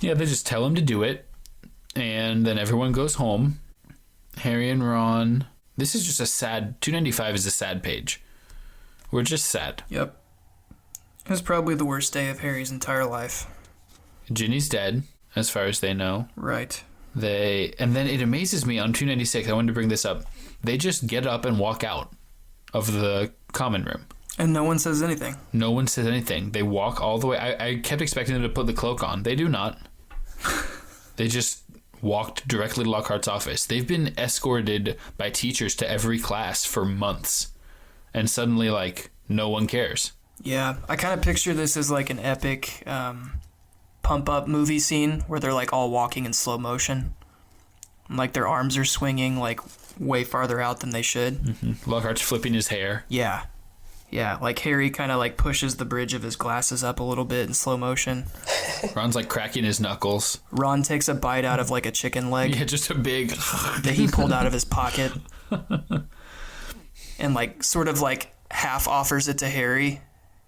Yeah, they just tell him to do it, and then everyone goes home. Harry and Ron... This is just a sad... 295 is a sad page. We're just sad. Yep. It was probably the worst day of Harry's entire life. Ginny's dead, as far as they know. Right. And then it amazes me on 296, I wanted to bring this up. They just get up and walk out of the common room. And no one says anything. No one says anything. They walk all the way. I kept expecting them to put the cloak on. They do not. They just walked directly to Lockhart's office. They've been escorted by teachers to every class for months. And suddenly, like, no one cares. Yeah, I kind of picture this as like an epic pump-up movie scene where they're like all walking in slow motion. And, like their arms are swinging like way farther out than they should. Mm-hmm. Lockhart's flipping his hair. Yeah. Yeah, like Harry kind of like pushes the bridge of his glasses up a little bit in slow motion. Ron's like cracking his knuckles. Ron takes a bite out of like a chicken leg Yeah, just a big... that he pulled out of his pocket. And like sort of like half offers it to Harry.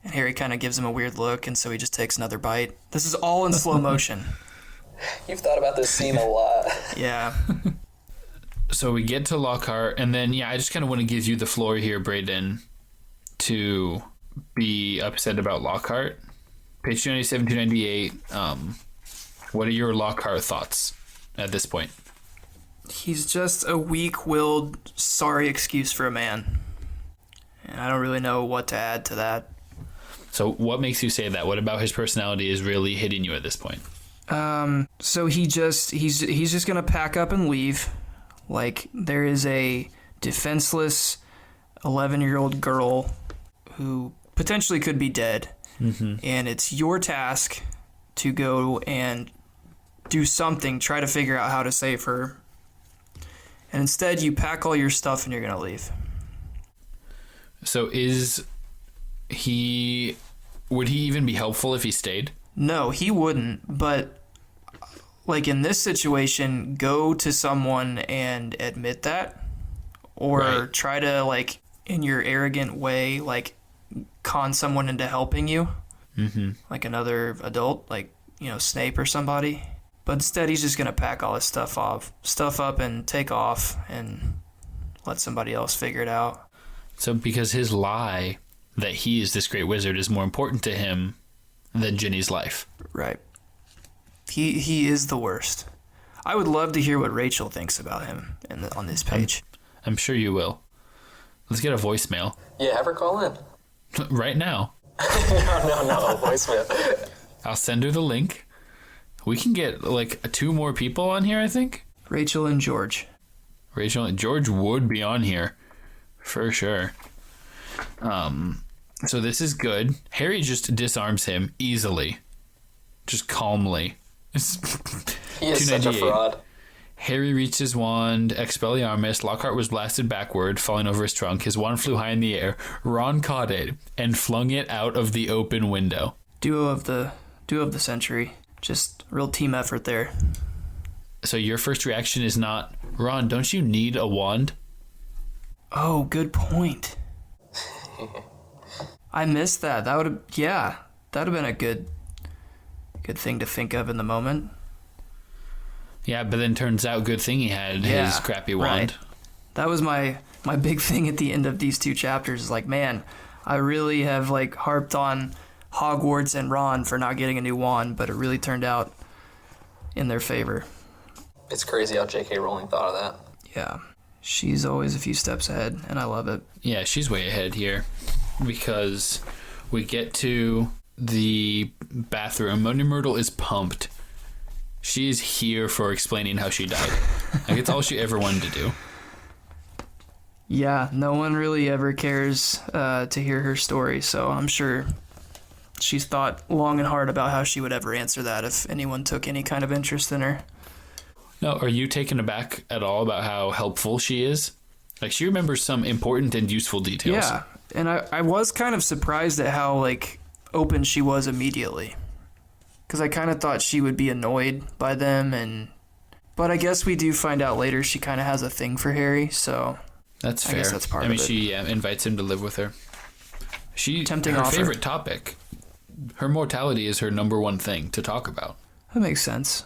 And Harry kind of gives him a weird look, and so he just takes another bite. This is all in slow motion. You've thought about this scene a lot. Yeah. So we get to Lockhart, and then, I just kind of want to give you the floor here, Braden, to be upset about Lockhart. Page 297, 298. What are your Lockhart thoughts at this point? He's just a weak-willed, sorry excuse for a man. And I don't really know what to add to that. So what makes you say that? What about his personality is really hitting you at this point? So he's just gonna pack up and leave. Like, there is a defenseless 11-year-old girl who potentially could be dead. Mm-hmm. And it's your task to go and do something, try to figure out how to save her. And instead, you pack all your stuff and you're gonna leave. So would he even be helpful if he stayed? No, he wouldn't, but like in this situation, go to someone and admit that, or try to like in your arrogant way, like con someone into helping you, like another adult, like, Snape or somebody. But instead, he's just gonna pack all his stuff up and take off and let somebody else figure it out. So because his lie that he is this great wizard is more important to him than Ginny's life. Right. He is the worst. I would love to hear what Rachel thinks about him on this page. I'm sure you will. Let's get a voicemail. Yeah, have her call in. Right now. No, voicemail. I'll send her the link. We can get like 2 more people on here, I think. Rachel and George. Rachel and George would be on here for sure. So this is good. Harry just disarms him easily, just calmly. He is such a fraud. Harry reached his wand, Expelliarmus. Lockhart was blasted backward, falling over his trunk. His wand flew high in the air. Ron caught it and flung it out of the open window. Duo of the century. Just real team effort there. So your first reaction is not, Ron, don't you need a wand? Oh, good point. I missed that. That would have been a good thing to think of in the moment. Yeah, but then turns out good thing he had his crappy wand. Right. That was my big thing at the end of these 2 chapters. Is like, man, I really have like harped on Hogwarts and Ron for not getting a new wand, but it really turned out in their favor. It's crazy how J.K. Rowling thought of that. Yeah. She's always a few steps ahead, and I love it. Yeah, she's way ahead here because we get to the bathroom. Moaning Myrtle is pumped. She is here for explaining how she died. Like, it's all she ever wanted to do. Yeah, no one really ever cares to hear her story, so I'm sure she's thought long and hard about how she would ever answer that if anyone took any kind of interest in her. No, are you taken aback at all about how helpful she is? Like, she remembers some important and useful details. Yeah, and I was kind of surprised at how, like, open she was immediately. Because I kind of thought she would be annoyed by them, but I guess we do find out later she kind of has a thing for Harry, so that's fair. I guess that's part of it. She invites him to live with her. Tempting her offer. Favorite topic. Her mortality is her number one thing to talk about. That makes sense.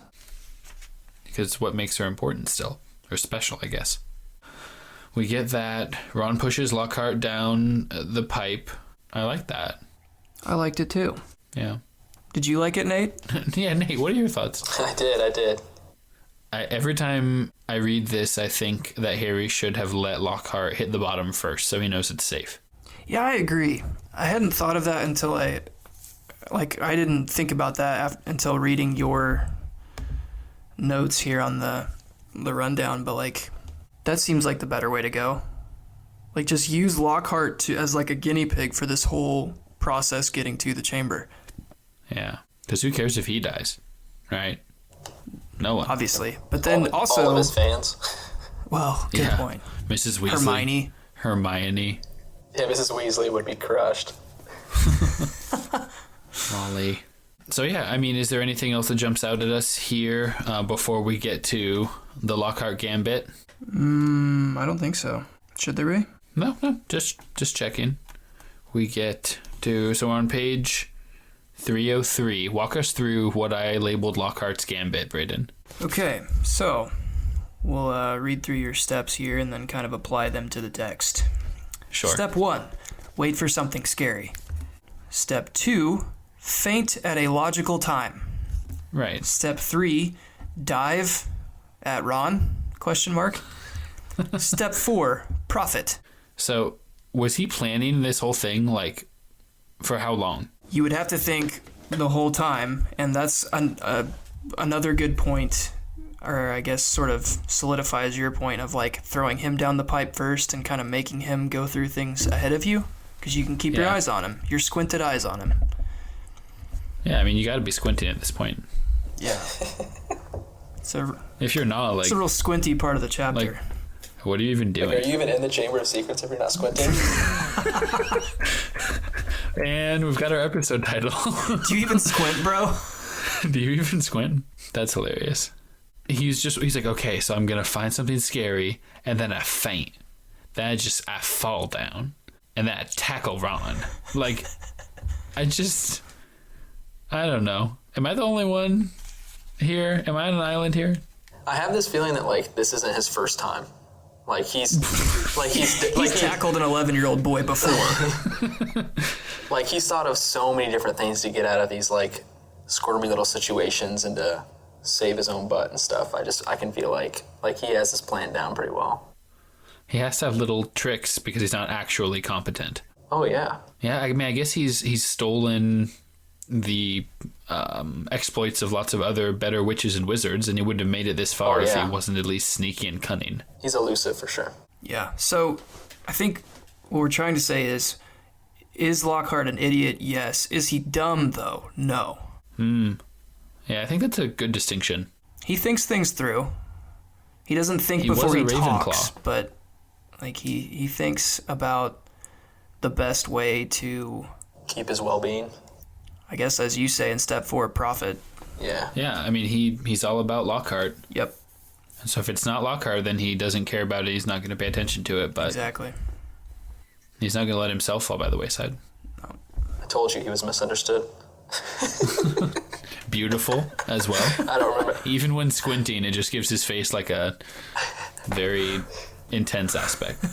Because it's what makes her important still. Or special, I guess. We get that. Ron pushes Lockhart down the pipe. I like that. I liked it too. Yeah. Did you like it, Nate? Yeah, Nate, what are your thoughts? I did. Every time I read this, I think that Harry should have let Lockhart hit the bottom first so he knows it's safe. Yeah, I agree. I hadn't thought of that until I didn't think about that until reading your notes here on the rundown, but like that seems like the better way to go. Like, just use Lockhart as like a guinea pig for this whole process getting to the chamber. Yeah, because who cares if he dies, right? No one. Obviously, but then also all of his fans. Well, good point. Mrs. Weasley, Hermione. Yeah, Mrs. Weasley would be crushed. Molly. So yeah, I mean, is there anything else that jumps out at us here before we get to the Lockhart Gambit? I don't think so. Should there be? No, just checking. We get to, so we're on page 303. Walk us through what I labeled Lockhart's Gambit, Braden. Okay, so we'll read through your steps here and then kind of apply them to the text. Sure. Step 1, wait for something scary. Step 2, faint at a logical time. Right. Step 3, dive at Ron? Question mark. Step 4, profit. So was he planning this whole thing, like, for how long? You would have to think the whole time, and that's another good point, or I guess sort of solidifies your point of like throwing him down the pipe first and kind of making him go through things ahead of you, because you can keep your eyes on him, your squinted eyes on him. Yeah, I mean, you got to be squinting at this point. Yeah. If you're not, like, it's a real squinty part of the chapter. Like, what are you even doing? Like, are you even in the Chamber of Secrets if you're not squinting? And we've got our episode title. Do you even squint, bro? Do you even squint? That's hilarious. He's like, okay, so I'm going to find something scary, and then I faint. Then I fall down, and then I tackle Ron. Like, I don't know. Am I the only one here? Am I on an island here? I have this feeling that, like, this isn't his first time. Like, he's tackled an 11-year-old boy before. Like, he's thought of so many different things to get out of these, like, squirmy little situations and to save his own butt and stuff. I can feel like he has his plan down pretty well. He has to have little tricks because he's not actually competent. Oh, yeah. Yeah, I mean, I guess he's stolen the exploits of lots of other better witches and wizards, and he wouldn't have made it this far if he wasn't at least sneaky and cunning. He's elusive for sure. Yeah, so I think what we're trying to say is Lockhart an idiot? Yes. Is he dumb, though? No. Yeah, I think that's a good distinction. He thinks things through. He doesn't think before he talks, but like he thinks about the best way to keep his well-being. I guess, as you say in step 4, profit. Yeah. Yeah, I mean, he's all about Lockhart. Yep. And so if it's not Lockhart, then he doesn't care about it. He's not going to pay attention to it. But exactly. He's not going to let himself fall by the wayside. No. I told you he was misunderstood. Beautiful as well. I don't remember. Even when squinting, it just gives his face like a very intense aspect.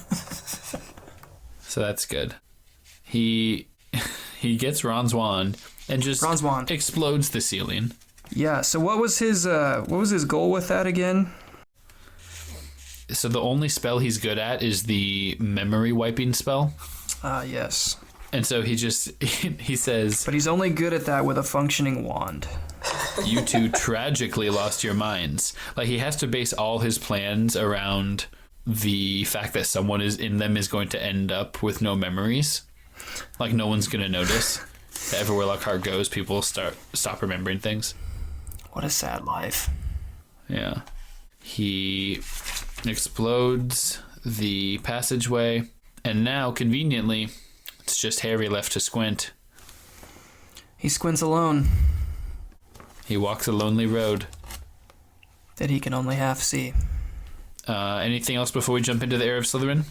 So that's good. He gets Ron's wand and just explodes the ceiling. Yeah, so what was his goal with that again? So the only spell he's good at is the memory wiping spell. Yes. And so he says... But he's only good at that with a functioning wand. You two tragically lost your minds. Like, he has to base all his plans around the fact that someone is going to end up with no memories. Like, no one's going to notice. Everywhere Lockhart goes, people stop remembering things. What a sad life. Yeah. He explodes the passageway, and now, conveniently, it's just Harry left to squint. He squints alone. He walks a lonely road that he can only half see. Anything else before we jump into the Heir of Slytherin?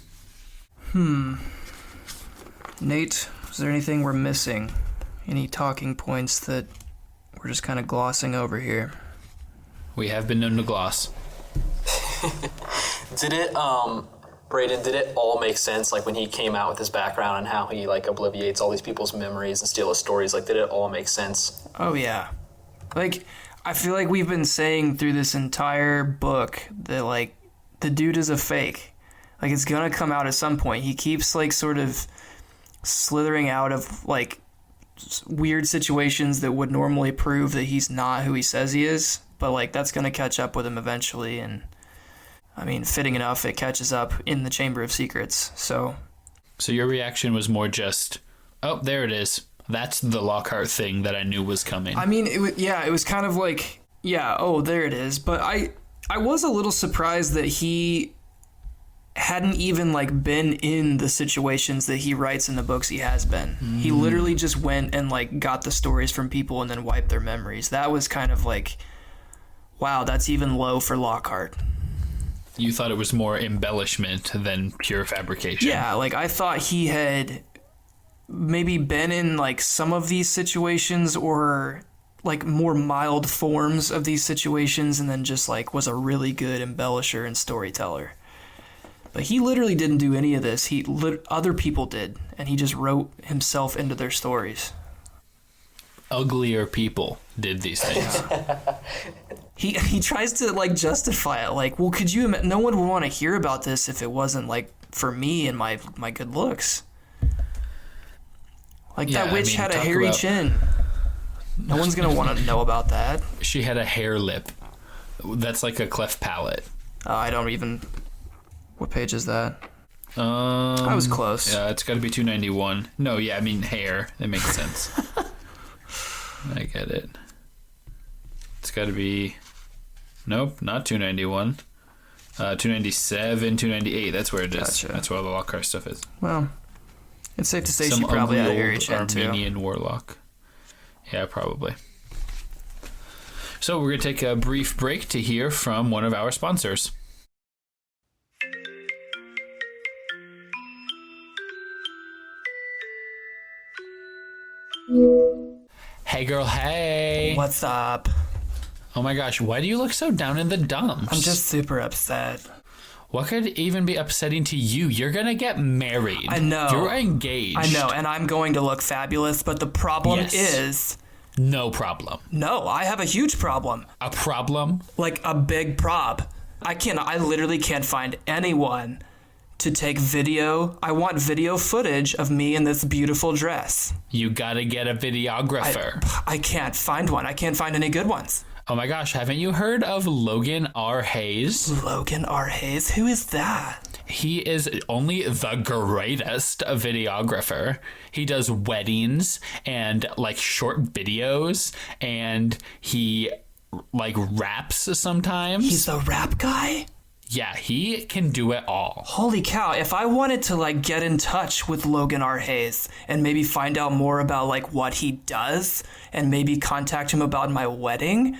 Nate, is there anything we're missing? Any talking points that we're just kind of glossing over here? We have been known to gloss. Braden, did it all make sense, like, when he came out with his background and how he, like, obliviates all these people's memories and steals stories? Like, did it all make sense? Oh, yeah. Like, I feel like we've been saying through this entire book that, like, the dude is a fake. Like, it's gonna come out at some point. He keeps, like, sort of slithering out of, like, weird situations that would normally prove that he's not who he says he is. But, like, that's gonna catch up with him eventually, and... I mean, fitting enough, it catches up in the Chamber of Secrets, so... So your reaction was more just, oh, there it is. That's the Lockhart thing that I knew was coming. I mean, it was kind of like, yeah, oh, there it is. But I was a little surprised that he hadn't even like been in the situations that he writes in the books he has been. He literally just went and like got the stories from people and then wiped their memories. That was kind of like, wow, that's even low for Lockhart. You thought it was more embellishment than pure fabrication. Yeah, like I thought he had maybe been in like some of these situations or like more mild forms of these situations and then just like was a really good embellisher and storyteller. But he literally didn't do any of this. Other people did, and he just wrote himself into their stories. Uglier people did these things. He tries to like justify it, like, well, could you? No one would want to hear about this if it wasn't like for me and my good looks. Like that witch had a hairy chin. No one's gonna want to know about that. She had a hair lip. That's like a cleft palate. I don't even. What page is that? I was close. Yeah, it's got to be 291. No, yeah, I mean hair. That makes sense. I get it. It's got to be. Nope, not 291. 297, 298. That's where it is. Gotcha. That's where all the Lockhart stuff is. Well, it's safe to say Some she probably had a ugly hairy old chin too. Armenian warlock. Yeah, probably. So we're going to take a brief break to hear from one of our sponsors. Hey girl, hey. What's up? Oh my gosh, why do you look so down in the dumps? I'm just super upset. What could even be upsetting to you? You're gonna get married. I know. You're engaged. I know, and I'm going to look fabulous, but the problem is... No problem. No, I have a huge problem. A problem? Like a big prob. I literally can't find anyone to take video. I want video footage of me in this beautiful dress. You gotta get a videographer. I can't find one. I can't find any good ones. Oh my gosh, haven't you heard of Logan R. Hayes? Logan R. Hayes? Who is that? He is only the greatest videographer. He does weddings and like short videos, and he like raps sometimes. He's the rap guy? Yeah, he can do it all. Holy cow, if I wanted to like get in touch with Logan R. Hayes and maybe find out more about like what he does and maybe contact him about my wedding,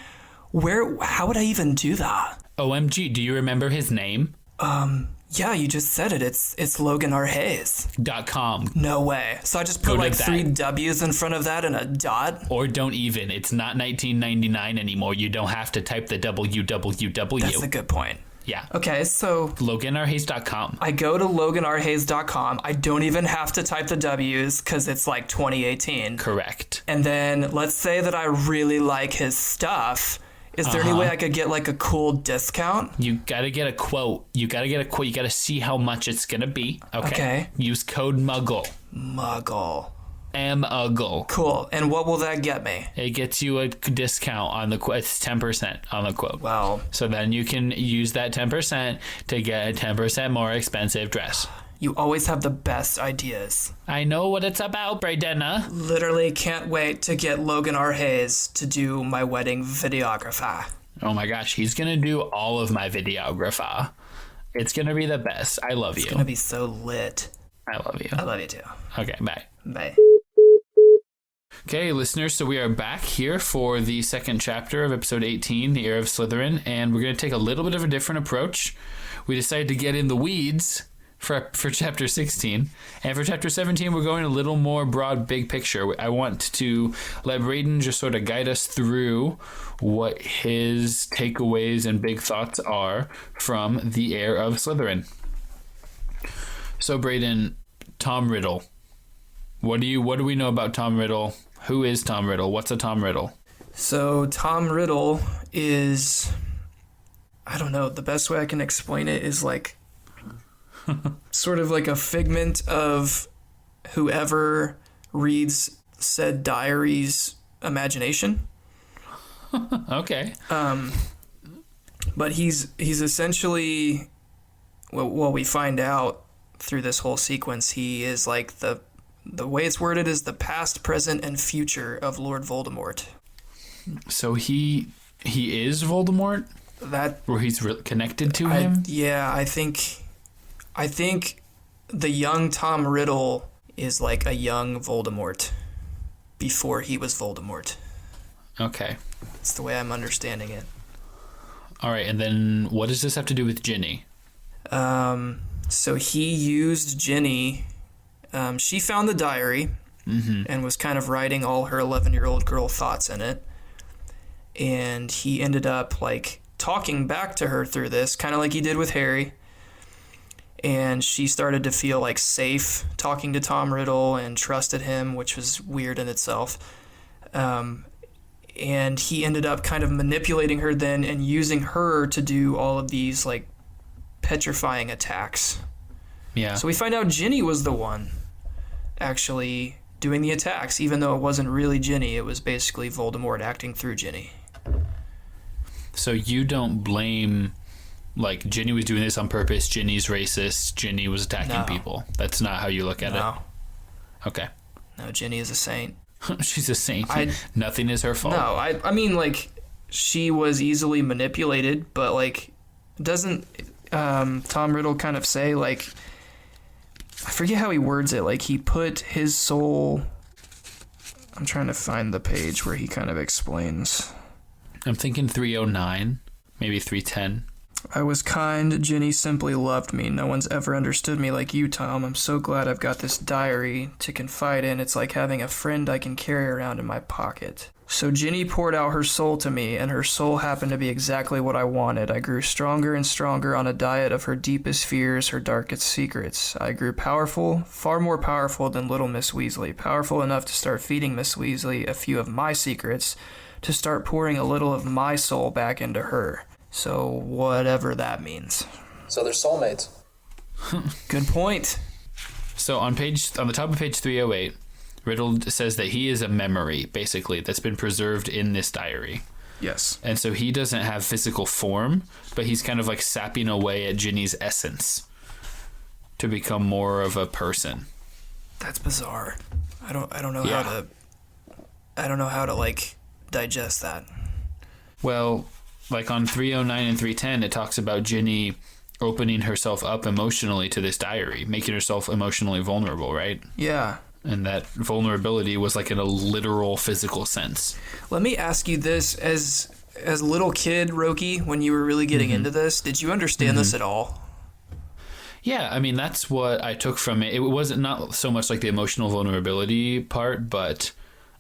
how would I even do that? OMG, do you remember his name? Yeah, you just said it. It's Logan R. Hayes. .com. No way. So I just put like 3 W's in front of that and a dot? Or don't even. It's not 1999 anymore. You don't have to type the www. That's a good point. Yeah. Okay, so LoganRHayes.com. I go to LoganRHayes.com. I don't even have to type the W's because it's like 2018. Correct. And then let's say that I really like his stuff. Is there any way I could get like a cool discount? You gotta get a quote. You gotta see how much it's gonna be. Okay. Use code MUGGLE. Muggle. MUGGLE. Cool. And what will that get me? It gets you a discount on the quote. It's 10% on the quote. Wow. So then you can use that 10% to get a 10% more expensive dress. You always have the best ideas. I know what it's about, Braden. Literally can't wait to get Logan R. Hayes to do my wedding videographer. Oh my gosh, he's gonna do all of my videographer. It's gonna be the best. I love you. It's gonna be so lit. I love you. I love you too. Okay, bye. Bye. Okay, listeners, so we are back here for the second chapter of episode 18, The Heir of Slytherin, and we're going to take a little bit of a different approach. We decided to get in the weeds for chapter 16, and for chapter 17, we're going a little more broad, big picture. I want to let Braden just sort of guide us through what his takeaways and big thoughts are from The Heir of Slytherin. So, Braden, Tom Riddle. What do we know about Tom Riddle? Who is Tom Riddle? What's a Tom Riddle? So Tom Riddle is, I don't know, the best way I can explain it is like sort of like a figment of whoever reads said diary's imagination. Okay. But he's essentially, well, we find out through this whole sequence, he is like the way it's worded is the past, present, and future of Lord Voldemort. So he is Voldemort? That, or he's connected to him? Yeah, I think I think the young Tom Riddle is like a young Voldemort before he was Voldemort. Okay. That's the way I'm understanding it. All right, and then what does this have to do with Ginny? So he used Ginny. She found the diary and was kind of writing all her 11-year-old girl thoughts in it. And he ended up like talking back to her through this, kind of like he did with Harry. And she started to feel like safe talking to Tom Riddle and trusted him, which was weird in itself. And he ended up kind of manipulating her then and using her to do all of these like petrifying attacks. Yeah. So we find out Ginny was the one actually doing the attacks, even though it wasn't really Ginny. It was basically Voldemort acting through Ginny. So you don't blame, like, Ginny was doing this on purpose, Ginny's racist, Ginny was attacking people. That's not how you look at it? Okay. No, Ginny is a saint. She's a saint. Nothing is her fault. No, I mean, like, she was easily manipulated, but, like, doesn't Tom Riddle kind of say, like, I forget how he words it, like, he put his soul... I'm trying to find the page where he kind of explains. I'm thinking 309, maybe 310. I was kind, Ginny simply loved me. No one's ever understood me like you, Tom. I'm so glad I've got this diary to confide in. It's like having a friend I can carry around in my pocket. So Ginny poured out her soul to me, and her soul happened to be exactly what I wanted. I grew stronger and stronger on a diet of her deepest fears, her darkest secrets. I grew powerful, far more powerful than little Miss Weasley. Powerful enough to start feeding Miss Weasley a few of my secrets, to start pouring a little of my soul back into her. So whatever that means. So they're soulmates. Good point. So on the top of page 308, Riddle says that he is a memory, basically, that's been preserved in this diary. Yes. And so he doesn't have physical form, but he's kind of like sapping away at Ginny's essence to become more of a person. That's bizarre. I don't know how to like digest that. Well, like on 309 and 310, it talks about Ginny opening herself up emotionally to this diary, making herself emotionally vulnerable, right? Yeah. And that vulnerability was like in a literal physical sense. Let me ask you this, as a little kid, Rogge, when you were really getting into this, did you understand this at all? Yeah, I mean, that's what I took from it. It wasn't not so much like the emotional vulnerability part, but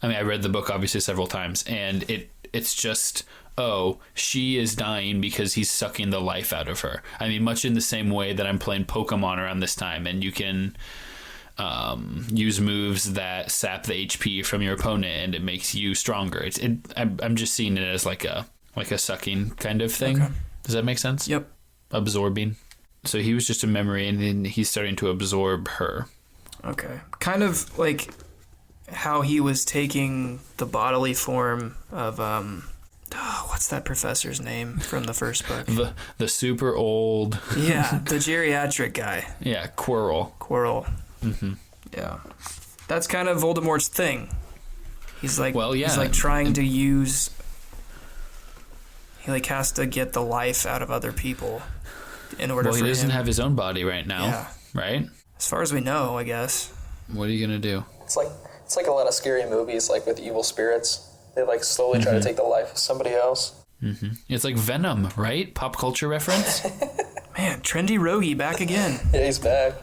I mean, I read the book obviously several times, and it's just, oh, she is dying because he's sucking the life out of her. I mean, much in the same way that I'm playing Pokemon around this time, and you can use moves that sap the HP from your opponent, and it makes you stronger. I'm just seeing it as like a sucking kind of thing. Okay. Does that make sense? Yep. Absorbing. So he was just a memory, and then he's starting to absorb her. Okay. Kind of like how he was taking the bodily form of what's that professor's name from the first book? The super old. Yeah, the geriatric guy. Yeah, Quirrell. Mm-hmm. Yeah, that's kind of Voldemort's thing. He's like, well, yeah. He's like trying to use. He like has to get the life out of other people in order. Well, he doesn't have his own body right now, right? As far as we know, I guess. What are you gonna do? It's like a lot of scary movies, like with evil spirits. They like slowly try to take the life of somebody else. Mm-hmm. It's like Venom, right? Pop culture reference. Man, trendy Rogge back again. Yeah, he's back.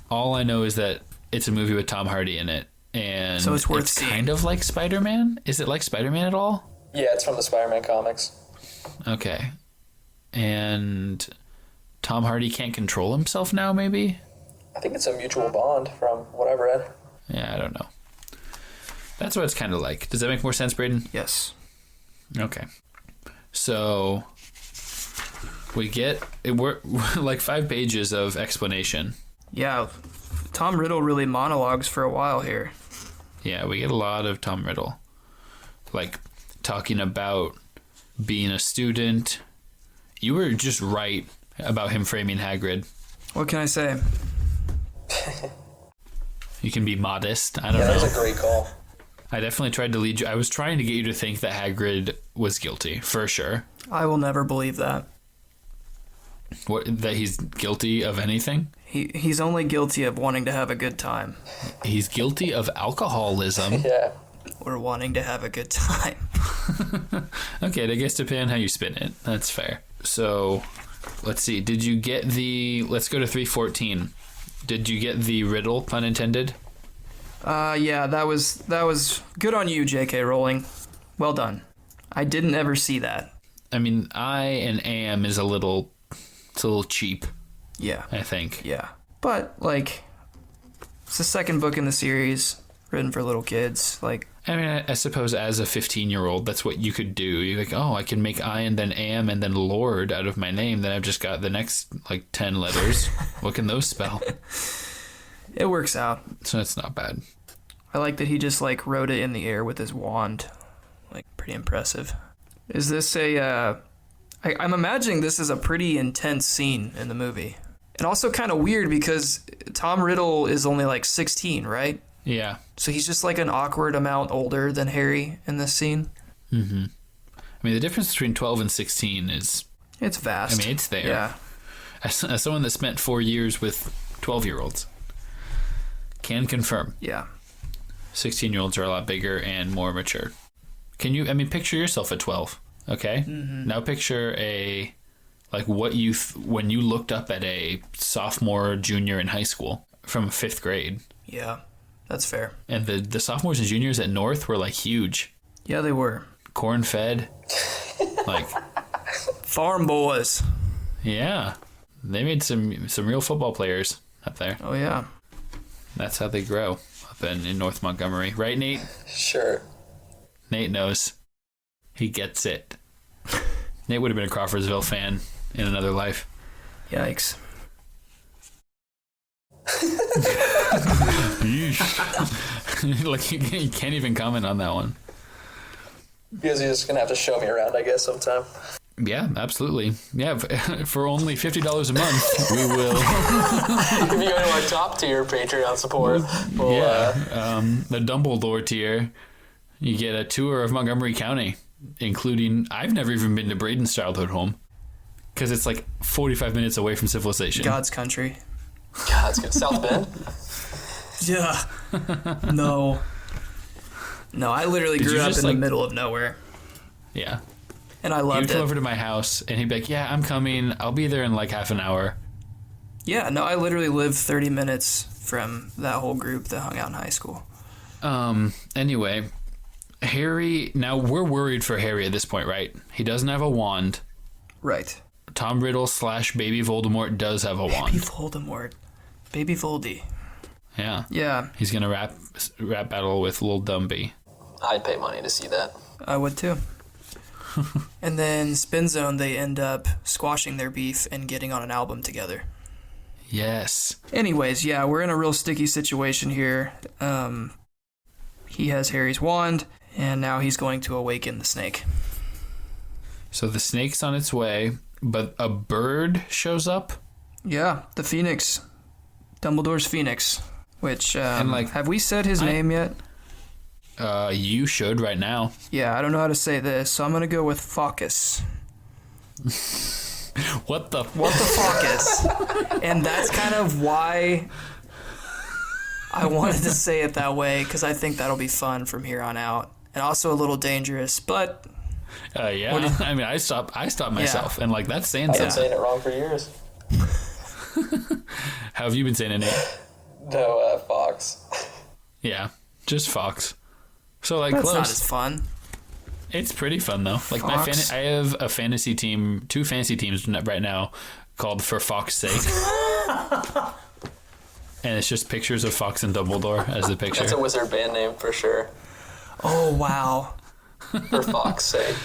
All I know is that it's a movie with Tom Hardy in it, and so it's worth seeing. Kind of like Spider-Man. Is it like Spider-Man at all? Yeah, it's from the Spider-Man comics. Okay, and Tom Hardy can't control himself now, maybe? I think it's a mutual bond from what I've read. Yeah, I don't know. That's what it's kind of like. Does that make more sense, Braden? Yes. Okay. So we're like 5 pages of explanation. Yeah, Tom Riddle really monologues for a while here. Yeah, we get a lot of Tom Riddle. Like, talking about being a student. You were just right about him framing Hagrid. What can I say? You can be modest. I don't know. Yeah, that was a great call. I definitely tried to lead you. I was trying to get you to think that Hagrid was guilty, for sure. I will never believe that. What, that he's guilty of anything? He's only guilty of wanting to have a good time. He's guilty of alcoholism. Yeah. Or wanting to have a good time. Okay, I guess depending on how you spin it. That's fair. So, let's see. Did you get the... Let's go to 314. Did you get the riddle, pun intended? Yeah, that was good on you, J.K. Rowling. Well done. I didn't ever see that. I mean, I and am is a little cheap, Yeah. I think. Yeah. But, like, it's the second book in the series, written for little kids. Like, I mean, I suppose as a 15-year-old, that's what you could do. You're like, oh, I can make I and then am and then Lord out of my name. Then I've just got the next, 10 letters. What can those spell? it works out. So it's not bad. I like that he just, wrote it in the air with his wand. Pretty impressive. Is this I'm imagining this is a pretty intense scene in the movie. And also kind of weird because Tom Riddle is only 16, right? Yeah. So he's just an awkward amount older than Harry in this scene. Mm-hmm. I mean, the difference between 12 and 16 is... It's vast. I mean, it's there. Yeah. As someone that spent 4 years with 12-year-olds, can confirm. Yeah. 16-year-olds are a lot bigger and more mature. Can you, picture yourself at 12, okay? Mm-hmm. Now picture when you looked up at a sophomore, junior in high school from 5th grade. Yeah, that's fair. And the sophomores and juniors at North were, huge. Yeah, they were. Corn-fed. Farm boys. Yeah. They made some real football players up there. Oh, yeah. That's how they grow up in North Montgomery. Right, Nate? Sure. Nate knows. He gets it. Nate would have been a Crawfordsville fan in another life. Yikes. You can't even comment on that one. Because you're just going to have to show me around, I guess, sometime. Yeah, absolutely. Yeah, for only $50 a month, we will... If you go to our top tier Patreon support, the Dumbledore tier, you get a tour of Montgomery County, including... I've never even been to Braden's childhood home, because it's 45 minutes away from civilization. God's country. God, that's good. South Bend? Yeah. No. No, I literally grew up in the middle of nowhere. Yeah. And I loved it. He'd come over to my house, and he'd be like, yeah, I'm coming. I'll be there in half an hour. Yeah, no, I literally lived 30 minutes from that whole group that hung out in high school. Anyway, Harry... Now, we're worried for Harry at this point, right? He doesn't have a wand. Right. Tom Riddle / Baby Voldemort does have a wand. Baby Voldemort. Baby Voldy. Yeah. Yeah. He's going to rap battle with Lil Dumby. I'd pay money to see that. I would too. And then Spin Zone, they end up squashing their beef and getting on an album together. Yes. Anyways, yeah, we're in a real sticky situation here. He has Harry's wand, and now he's going to awaken the snake. So the snake's on its way, but a bird shows up? Yeah, the Phoenix. Dumbledore's Phoenix. Which, and have we said his name yet? You should right now. Yeah, I don't know how to say this, so I'm going to go with Focus. What the Focus? And that's kind of why I wanted to say it that way, because I think that'll be fun from here on out. And also a little dangerous, but... yeah, I stopped myself, and that's saying I've something. been saying it wrong for years. How have you been saying it, Nate? No, Fox. Yeah, just Fox. So That's close. not as fun. It's pretty fun though. Fox. I have a fantasy team, 2 fantasy teams right now called For Fox's Sake. And it's just pictures of Fox and Dumbledore as the picture. That's a wizard band name for sure. Oh, wow. For Fox's sake.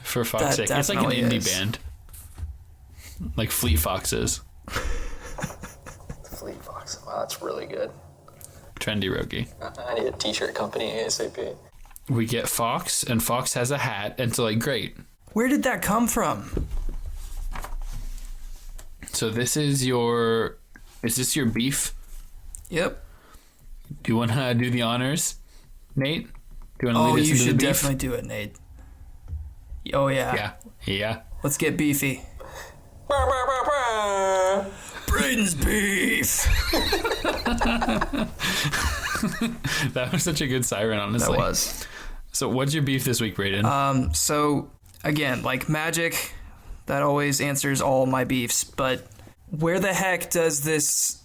For Fox's Sake. It's like an indie band. Like Fleet Foxes. Fleet Fox. Wow, that's really good. Trendy Rogge. I need a t-shirt company ASAP. We get Fox, and Fox has a hat, and so great. Where did that come from? So this is is this your beef? Yep. Do you want to do the honors, Nate? Do you want to lead us you into the should beef? definitely do it, Nate. Oh, yeah. Yeah. Let's get beefy. Braden's beef. That was such a good siren, honestly. That was. So what's your beef this week, Braden? So again, like magic, that always answers all my beefs. But where the heck does this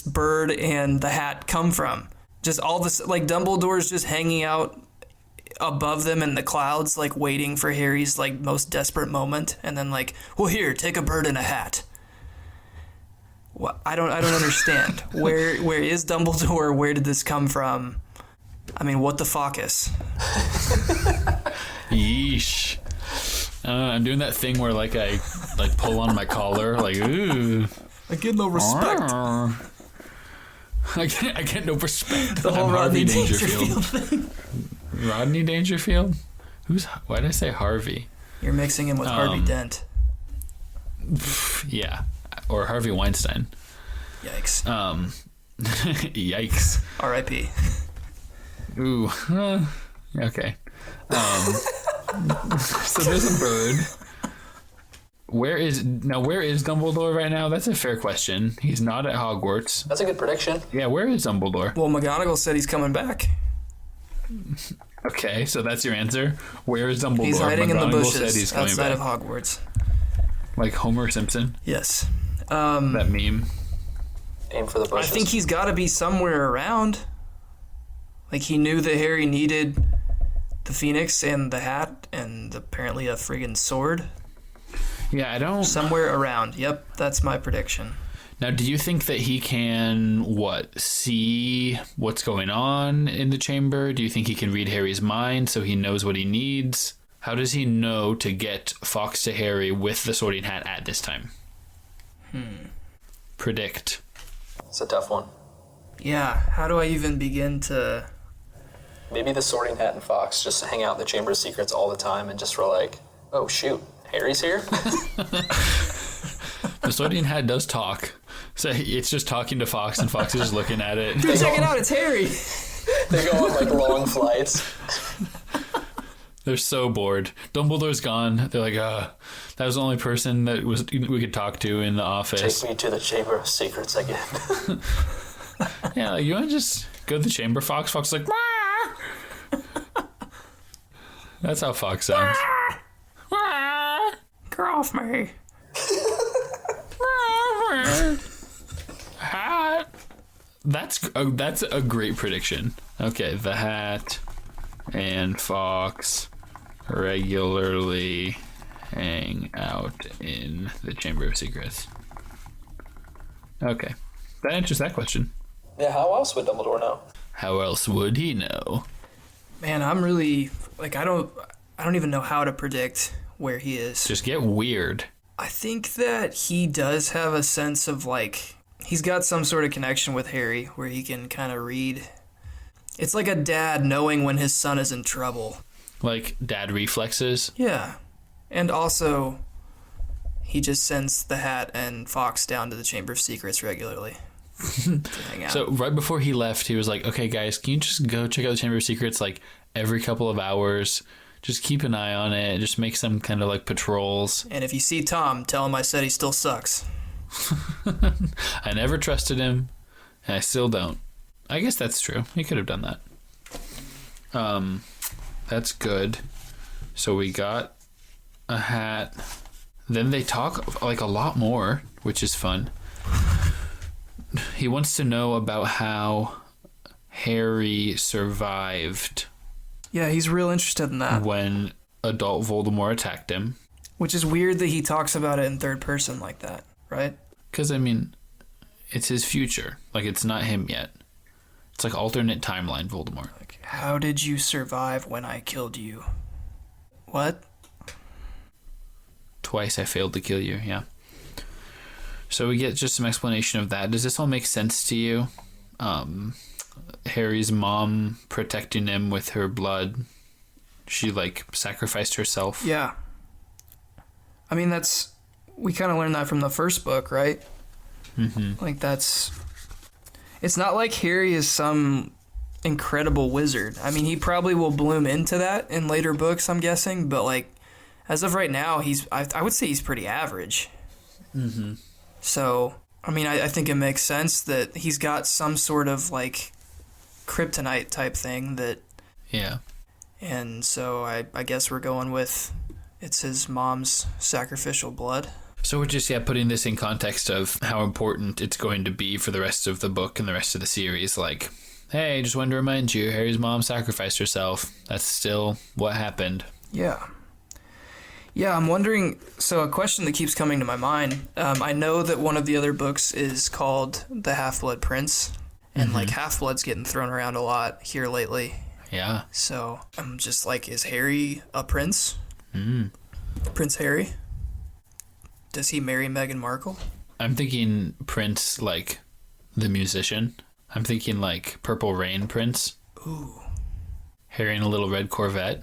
bird and the hat come from? Just all this, like Dumbledore's just hanging out above them in the clouds, like waiting for Harry's like most desperate moment, and then like, well, here, take a bird and a hat. What? I don't understand. Where is Dumbledore? Where did this come from? I mean, what the focus? Yeesh. I'm doing that thing where like I like pull on my collar, like ooh. I get no respect. I get no respect. The whole I'm Rodney Dangerfield thing. Rodney Dangerfield? Why did I say Harvey? You're mixing him with Harvey Dent. Yeah. Or Harvey Weinstein. Yikes. Yikes. R.I.P. Ooh. Okay. So there's a bird. Where is Dumbledore right now? That's a fair question. He's not at Hogwarts. That's a good prediction. Yeah, where is Dumbledore? Well, McGonagall said he's coming back. Okay, so that's your answer. Where is Dumbledore? He's hiding in the bushes said he's coming outside back. of Hogwarts. Like Homer Simpson? Yes. That meme. Aim for the I bushes. think he's got to be somewhere around. Like, he knew that Harry needed the Phoenix and the hat and apparently a friggin' sword. Yeah, I don't... Somewhere around. Yep, that's my prediction. Now, do you think that he can, see what's going on in the chamber? Do you think he can read Harry's mind so he knows what he needs? How does he know to get Fawkes to Harry with the Sorting Hat at this time? Predict. It's a tough one. Yeah, how do I even begin to... Maybe the Sorting Hat and Fawkes just hang out in the Chamber of Secrets all the time and just were like, oh shoot, Harry's here? The Sorting Hat does talk. So it's just talking to Fawkes, and Fawkes is just looking at it. Dude, check it out, it's Harry! They go on like long flights. They're so bored. Dumbledore's gone. They're like, that was the only person that we could talk to in the office. Take me to the Chamber of Secrets again. Yeah, like, you want to just go to the chamber, Fawkes? Fawkes is like, wah! That's how Fawkes sounds. Get off me. Hat. That's a great prediction. Okay, the hat and Fawkes regularly hang out in the Chamber of Secrets. Okay, that answers that question. Yeah, how else would Dumbledore know? How else would he know? Man, I'm really... Like, I don't even know how to predict where he is. Just get weird. I think that he does have a sense of, like... He's got some sort of connection with Harry where he can kind of read... It's like a dad knowing when his son is in trouble. Like dad reflexes? Yeah. And also, he just sends the hat and Fawkes down to the Chamber of Secrets regularly to hang out. So right before he left, he was like, okay, guys, can you just go check out the Chamber of Secrets like every couple of hours? Just keep an eye on it. Just make some kind of like patrols. And if you see Tom, tell him I said he still sucks. I never trusted him, and I still don't. I guess that's true. He could have done that. That's good. So we got a hat. Then they talk like a lot more, which is fun. He wants to know about how Harry survived. Yeah, he's real interested in that. When adult Voldemort attacked him. Which is weird that he talks about it in third person like that, right? Because, I mean, it's his future. Like, it's not him yet. It's like alternate timeline Voldemort. Like, how did you survive when I killed you? What? Twice I failed to kill you, yeah. So we get just some explanation of that. Does this all make sense to you? Harry's mom protecting him with her blood. She, like, sacrificed herself. Yeah. I mean, we kind of learned that from the first book, right? Mm-hmm. Like, it's not like Harry is some incredible wizard. I mean, he probably will bloom into that in later books, I'm guessing, but, like, as of right now, I would say he's pretty average. Mm-hmm. So, I mean, I think it makes sense that he's got some sort of, like, kryptonite type thing that... Yeah. And so I guess we're going with it's his mom's sacrificial blood. So we're just, putting this in context of how important it's going to be for the rest of the book and the rest of the series. Like, hey, just wanted to remind you, Harry's mom sacrificed herself. That's still what happened. Yeah. Yeah, I'm wondering, so a question that keeps coming to my mind, I know that one of the other books is called The Half-Blood Prince, and like Half-Blood's getting thrown around a lot here lately. Yeah. So I'm just like, is Harry a prince? Prince Harry? Does he marry Meghan Markle? I'm thinking Prince, like, the musician. I'm thinking, like, Purple Rain Prince. Ooh. Harry in a little red Corvette.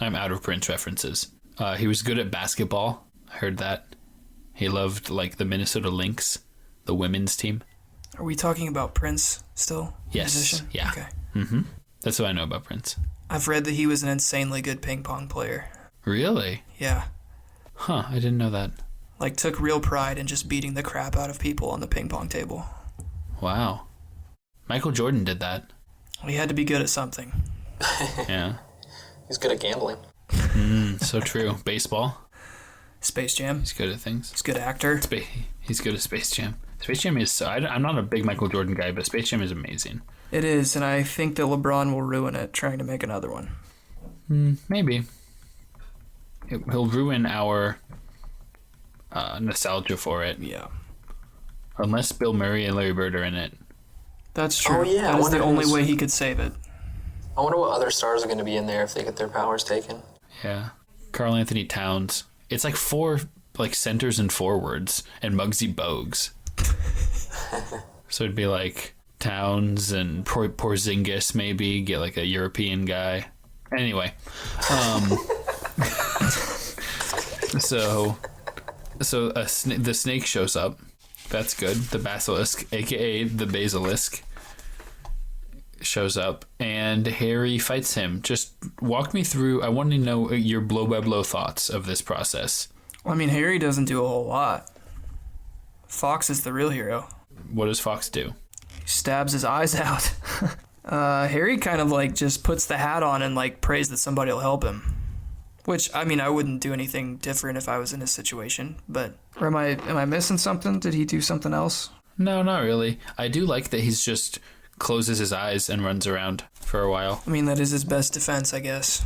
I'm out of Prince references. He was good at basketball. I heard that. He loved, like, the Minnesota Lynx, the women's team. Are we talking about Prince still? Yes. Musician? Yeah. Okay. That's what I know about Prince. I've read that he was an insanely good ping pong player. Really? Yeah. Huh, I didn't know that. Like, took real pride in just beating the crap out of people on the ping pong table. Wow. Michael Jordan did that. He had to be good at something. Yeah. He's good at gambling. So true. Baseball. Space Jam. He's good at things. He's a good actor. He's good at Space Jam. Space Jam is so... I'm not a big Michael Jordan guy, but Space Jam is amazing. It is, and I think that LeBron will ruin it trying to make another one. Maybe. He'll ruin our nostalgia for it. Yeah. Unless Bill Murray and Larry Bird are in it. That's true. Oh, yeah. That is the only way he could save it. I wonder what other stars are going to be in there if they get their powers taken. Yeah. Karl Anthony Towns. It's like 4 centers and forwards and Muggsy Bogues. So it'd be like Towns and Porzingis maybe, get like a European guy. Anyway. So the snake shows up. That's good. The basilisk, aka the basilisk, shows up and Harry fights him. Just walk me through. I want to know your blow by blow thoughts of this process. Well, I mean, Harry doesn't do a whole lot. Fox is the real hero. What does Fox do? He stabs his eyes out. Harry kind of like just puts the hat on and like prays that somebody will help him. Which, I mean, I wouldn't do anything different if I was in his situation, but... Or am I missing something? Did he do something else? No, not really. I do like that he's just closes his eyes and runs around for a while. I mean, that is his best defense, I guess.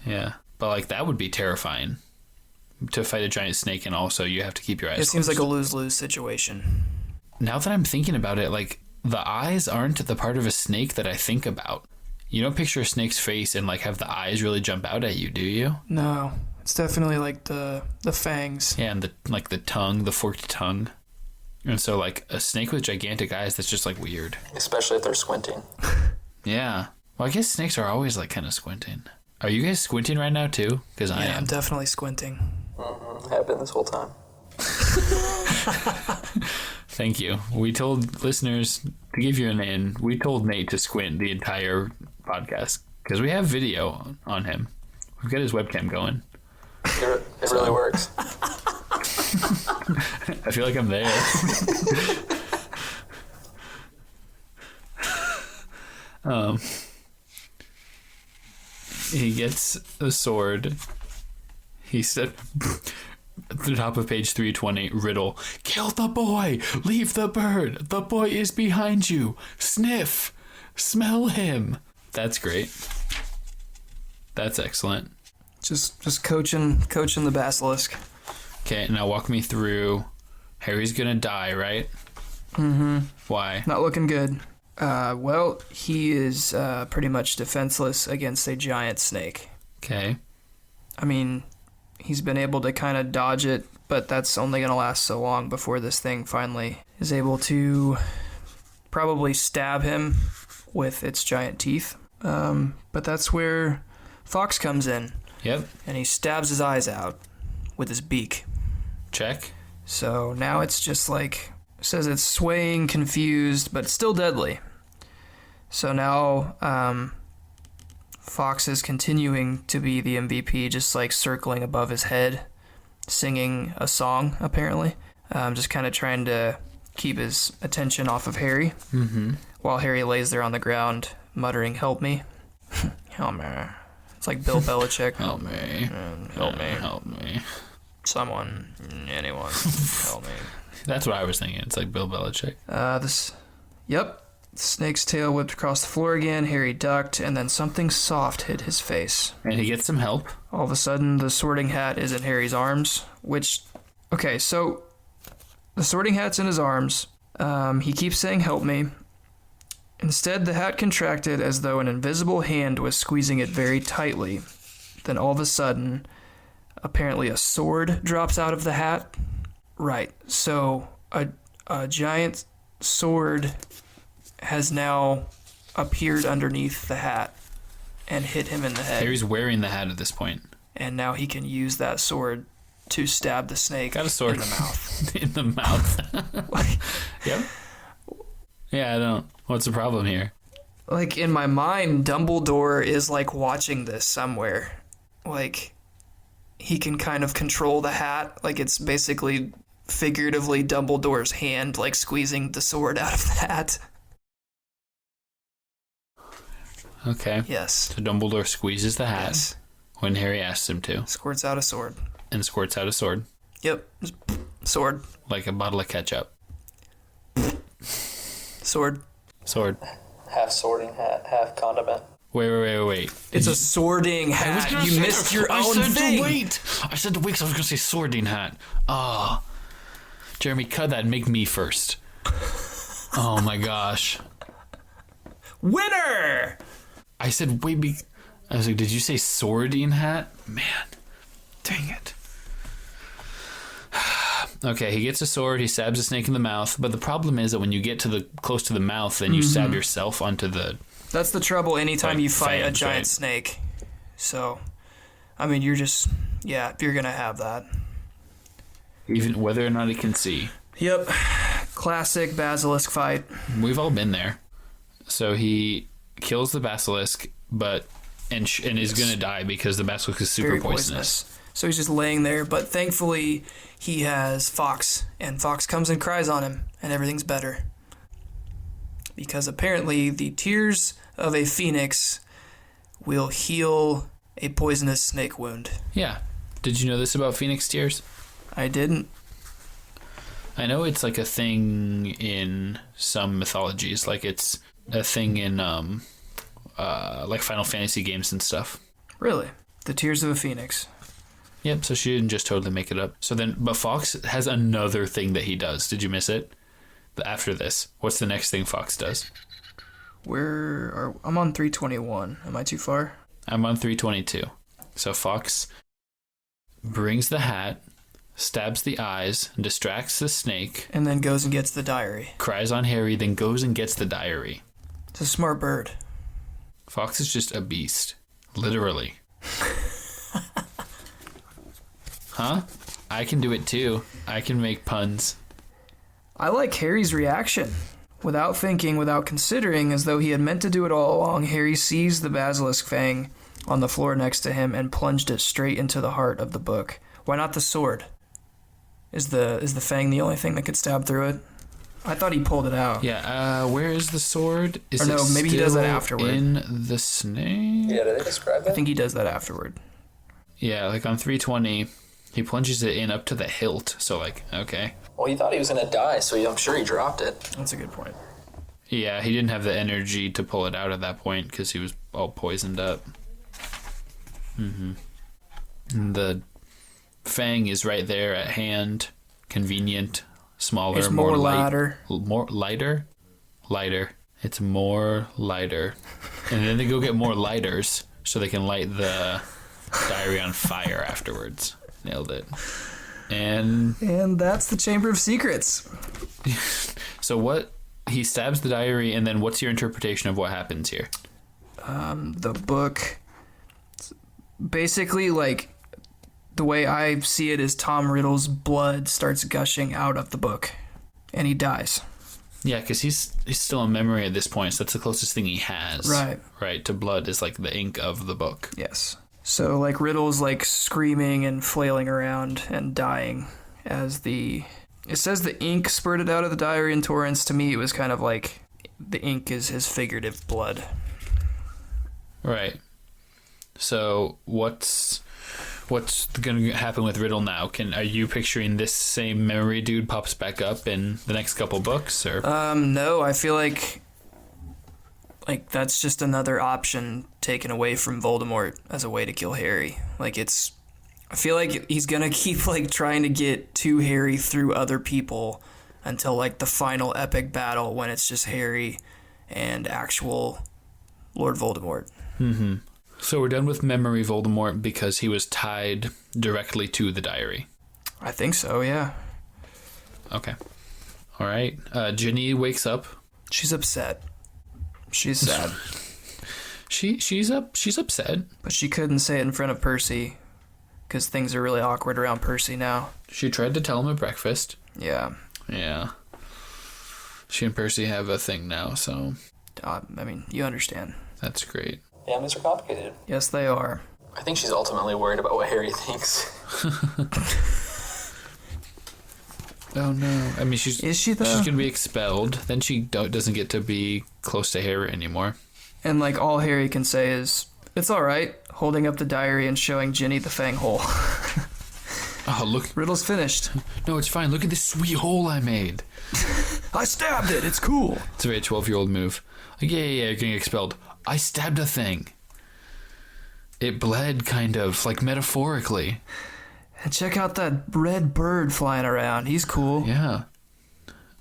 Yeah. But, like, that would be terrifying. To fight a giant snake and also you have to keep your eyes closed. It seems like a lose-lose situation. Now that I'm thinking about it, like, the eyes aren't the part of a snake that I think about. You don't picture a snake's face and, like, have the eyes really jump out at you, do you? No. It's definitely, like, the fangs. Yeah, and the tongue, the forked tongue. And so, like, a snake with gigantic eyes, that's just, like, weird. Especially if they're squinting. Yeah. Well, I guess snakes are always, like, kind of squinting. Are you guys squinting right now, too? Because I am. I'm definitely squinting. I have been this whole time. Thank you. We told listeners, to give you an in, we told Nate to squint the entire podcast. Because we have video on him. We've got his webcam going. It really works. I feel like I'm there. He gets a sword. He said, at the top of page 320, riddle, kill the boy, leave the bird, the boy is behind you, sniff, smell him. That's great. That's excellent. Just coaching the basilisk. Okay, now walk me through. Harry's gonna die, right? Why? Not looking good. Well, he is pretty much defenseless against a giant snake. Okay. I mean, he's been able to kind of dodge it, but that's only going to last so long before this thing finally is able to probably stab him with its giant teeth. But that's where Fox comes in. Yep. And he stabs his eyes out with his beak. Check. So now it's just like, it says it's swaying, confused, but still deadly. So now Fox is continuing to be the MVP, just like circling above his head, singing a song, apparently. just kind of trying to keep his attention off of Harry. Mm-hmm. While Harry lays there on the ground, muttering, "Help me." Help me. It's like Bill Belichick. Help me. Help me. Help me. Someone. Anyone. Help me. That's what I was thinking. It's like Bill Belichick. Yep. The snake's tail whipped across the floor again. Harry ducked, and then something soft hit his face. And he gets some help. All of a sudden, the sorting hat is in Harry's arms, which... Okay, so... The sorting hat's in his arms. He keeps saying, "Help me." Instead, the hat contracted as though an invisible hand was squeezing it very tightly. Then all of a sudden, apparently a sword drops out of the hat. Right, so a giant sword has now appeared underneath the hat and hit him in the head. Harry's wearing the hat at this point. And now he can use that sword to stab the snake Got a sword in the mouth. in the mouth. Yep. Yeah, I don't. What's the problem here? Like, in my mind, Dumbledore is, like, watching this somewhere. Like, he can kind of control the hat. Like, it's basically, figuratively, Dumbledore's hand, like, squeezing the sword out of the hat. Okay. Yes. So Dumbledore squeezes the hat when Harry asks him to. Squirts out a sword. And squirts out a sword. Yep. Sword. Like a bottle of ketchup. Sword. Sword. Half sorting hat, half condiment. Wait. It's a sorting hat. You missed your own thing. I said to wait, so I was going to say sorting hat. Ah. Jeremy, cut that and make me first. Oh my gosh. Winner! I said wait. I was like, did you say sorting hat? Man. Dang it. Okay, he gets a sword, he stabs a snake in the mouth, but the problem is that when you get to close to the mouth, then you stab yourself onto the... That's the trouble anytime like, you fight a giant right? snake. So, I mean, you're just... Yeah, you're gonna have that. Even whether or not he can see. Yep. Classic basilisk fight. We've all been there. So he kills the basilisk, but... And is gonna die because the basilisk is super Very poisonous. So he's just laying there, but thankfully he has Fox, and Fox comes and cries on him, and everything's better. Because apparently the tears of a phoenix will heal a poisonous snake wound. Yeah. Did you know this about phoenix tears? I didn't. I know it's like a thing in some mythologies, like it's a thing in like Final Fantasy games and stuff. Really? The tears of a phoenix. Yep, so she didn't just totally make it up. But Fox has another thing that he does. Did you miss it? After this, what's the next thing Fox does? I'm on 321. Am I too far? I'm on 322. So Fox brings the hat, stabs the eyes, distracts the snake. And then goes and gets the diary. Cries on Harry, then goes and gets the diary. It's a smart bird. Fox is just a beast. Literally. Huh? I can do it too. I can make puns. I like Harry's reaction. Without thinking, without considering, as though he had meant to do it all along, Harry seized the basilisk fang on the floor next to him and plunged it straight into the heart of the book. Why not the sword? Is the fang the only thing that could stab through it? I thought he pulled it out. Yeah, where is the sword? Or no, maybe he does that afterward. In the snake? Yeah, did they describe that? I think he does that afterward. Yeah, like on 320, he plunges it in up to the hilt. So like, okay. Well, he thought he was going to die, so I'm sure he dropped it. That's a good point. Yeah, he didn't have the energy to pull it out at that point because he was all poisoned up. And the fang is right there at hand, convenient, smaller, It's more lighter. More lighter? Lighter. It's more lighter. And then they go get more lighters so they can light the diary on fire afterwards. Nailed it. And that's the Chamber of Secrets. so what? He stabs the diary, and then what's your interpretation of what happens here? The book, basically, like, the way I see it is Tom Riddle's blood starts gushing out of the book, and he dies. Yeah, because he's still in memory at this point, so that's the closest thing he has. Right, to blood is like the ink of the book. Yes. So, like, Riddle's, like, screaming and flailing around and dying as the It says the ink spurted out of the diary in torrents. To me, it was kind of like the ink is his figurative blood. Right. So what's going to happen with Riddle now? Are you picturing this same memory dude pops back up in the next couple books, or? No, I feel like that's just another option taken away from Voldemort as a way to kill Harry. I feel like he's gonna keep trying to get to Harry through other people until the final epic battle when it's just Harry and actual Lord Voldemort. Mm-hmm. So we're done with memory Voldemort because he was tied directly to the diary. I think so, yeah. Okay. All right. Ginny wakes up. She's upset. She's sad. She's upset. But she couldn't say it in front of Percy because things are really awkward around Percy now. She tried to tell him at breakfast. Yeah. Yeah. She and Percy have a thing now, so... you understand. That's great. Families are complicated. Yes, they are. I think she's ultimately worried about what Harry thinks. Oh no! I mean, Is she though? She's gonna be expelled. Then she doesn't get to be close to Harry anymore. And all Harry can say is, "It's all right," holding up the diary and showing Ginny the fang hole. Oh look! Riddle's finished. No, it's fine. Look at this sweet hole I made. I stabbed it. It's cool. It's a very 12-year-old move. Yeah, you're getting expelled. I stabbed a thing. It bled, kind of, metaphorically. And check out that red bird flying around. He's cool. Yeah.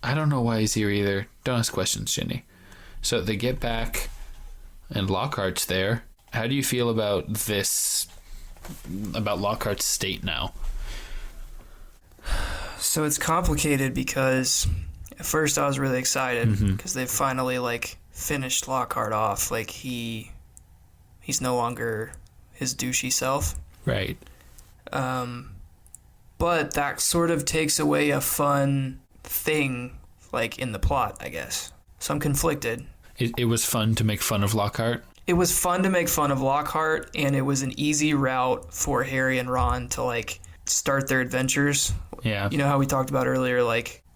I don't know why he's here either. Don't ask questions, Ginny. So they get back, and Lockhart's there. How do you feel about this, about Lockhart's state now? So it's complicated because at first I was really excited because they finally finished Lockhart off. He's no longer his douchey self. Right. But that sort of takes away a fun thing, in the plot, I guess. So I'm conflicted. It was fun to make fun of Lockhart. It was fun to make fun of Lockhart, and it was an easy route for Harry and Ron to, start their adventures. Yeah. You know how we talked about earlier,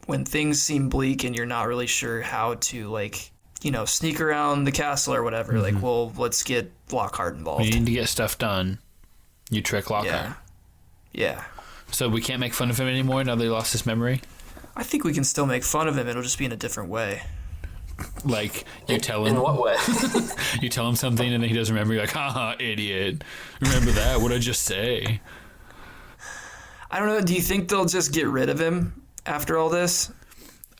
when things seem bleak and you're not really sure how to, sneak around the castle or whatever. Let's get Lockhart involved. When you need to get stuff done, you trick Lockhart. Yeah. So we can't make fun of him anymore now that he lost his memory? I think we can still make fun of him. It'll just be in a different way. You tell him... In what way? You tell him something and then he doesn't remember. You're like, haha, idiot. Remember that? What'd I just say? I don't know. Do you think they'll just get rid of him after all this?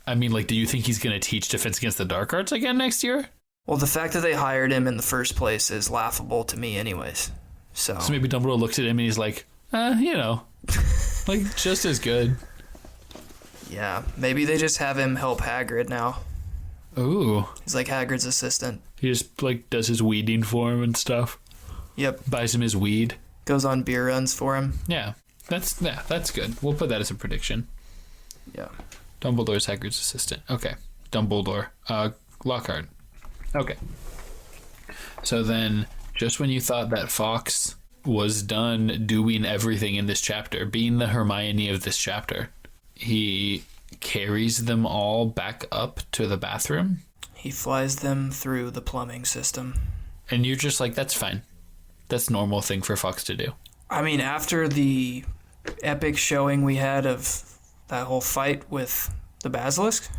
I mean, do you think he's going to teach Defense Against the Dark Arts again next year? Well, the fact that they hired him in the first place is laughable to me anyways. So maybe Dumbledore looks at him and he's like, just as good. Yeah, maybe they just have him help Hagrid now. Ooh. He's Hagrid's assistant. He just, does his weeding for him and stuff. Yep. Buys him his weed. Goes on beer runs for him. Yeah. That's good. We'll put that as a prediction. Yeah. Dumbledore's Hagrid's assistant. Okay. Dumbledore. Lockhart. Okay. So then, just when you thought that Fawkes was done doing everything in this chapter, being the Hermione of this chapter, he carries them all back up to the bathroom. He flies them through the plumbing system. And you're just that's fine. That's a normal thing for Fawkes to do. I mean, after the epic showing we had of that whole fight with the basilisk.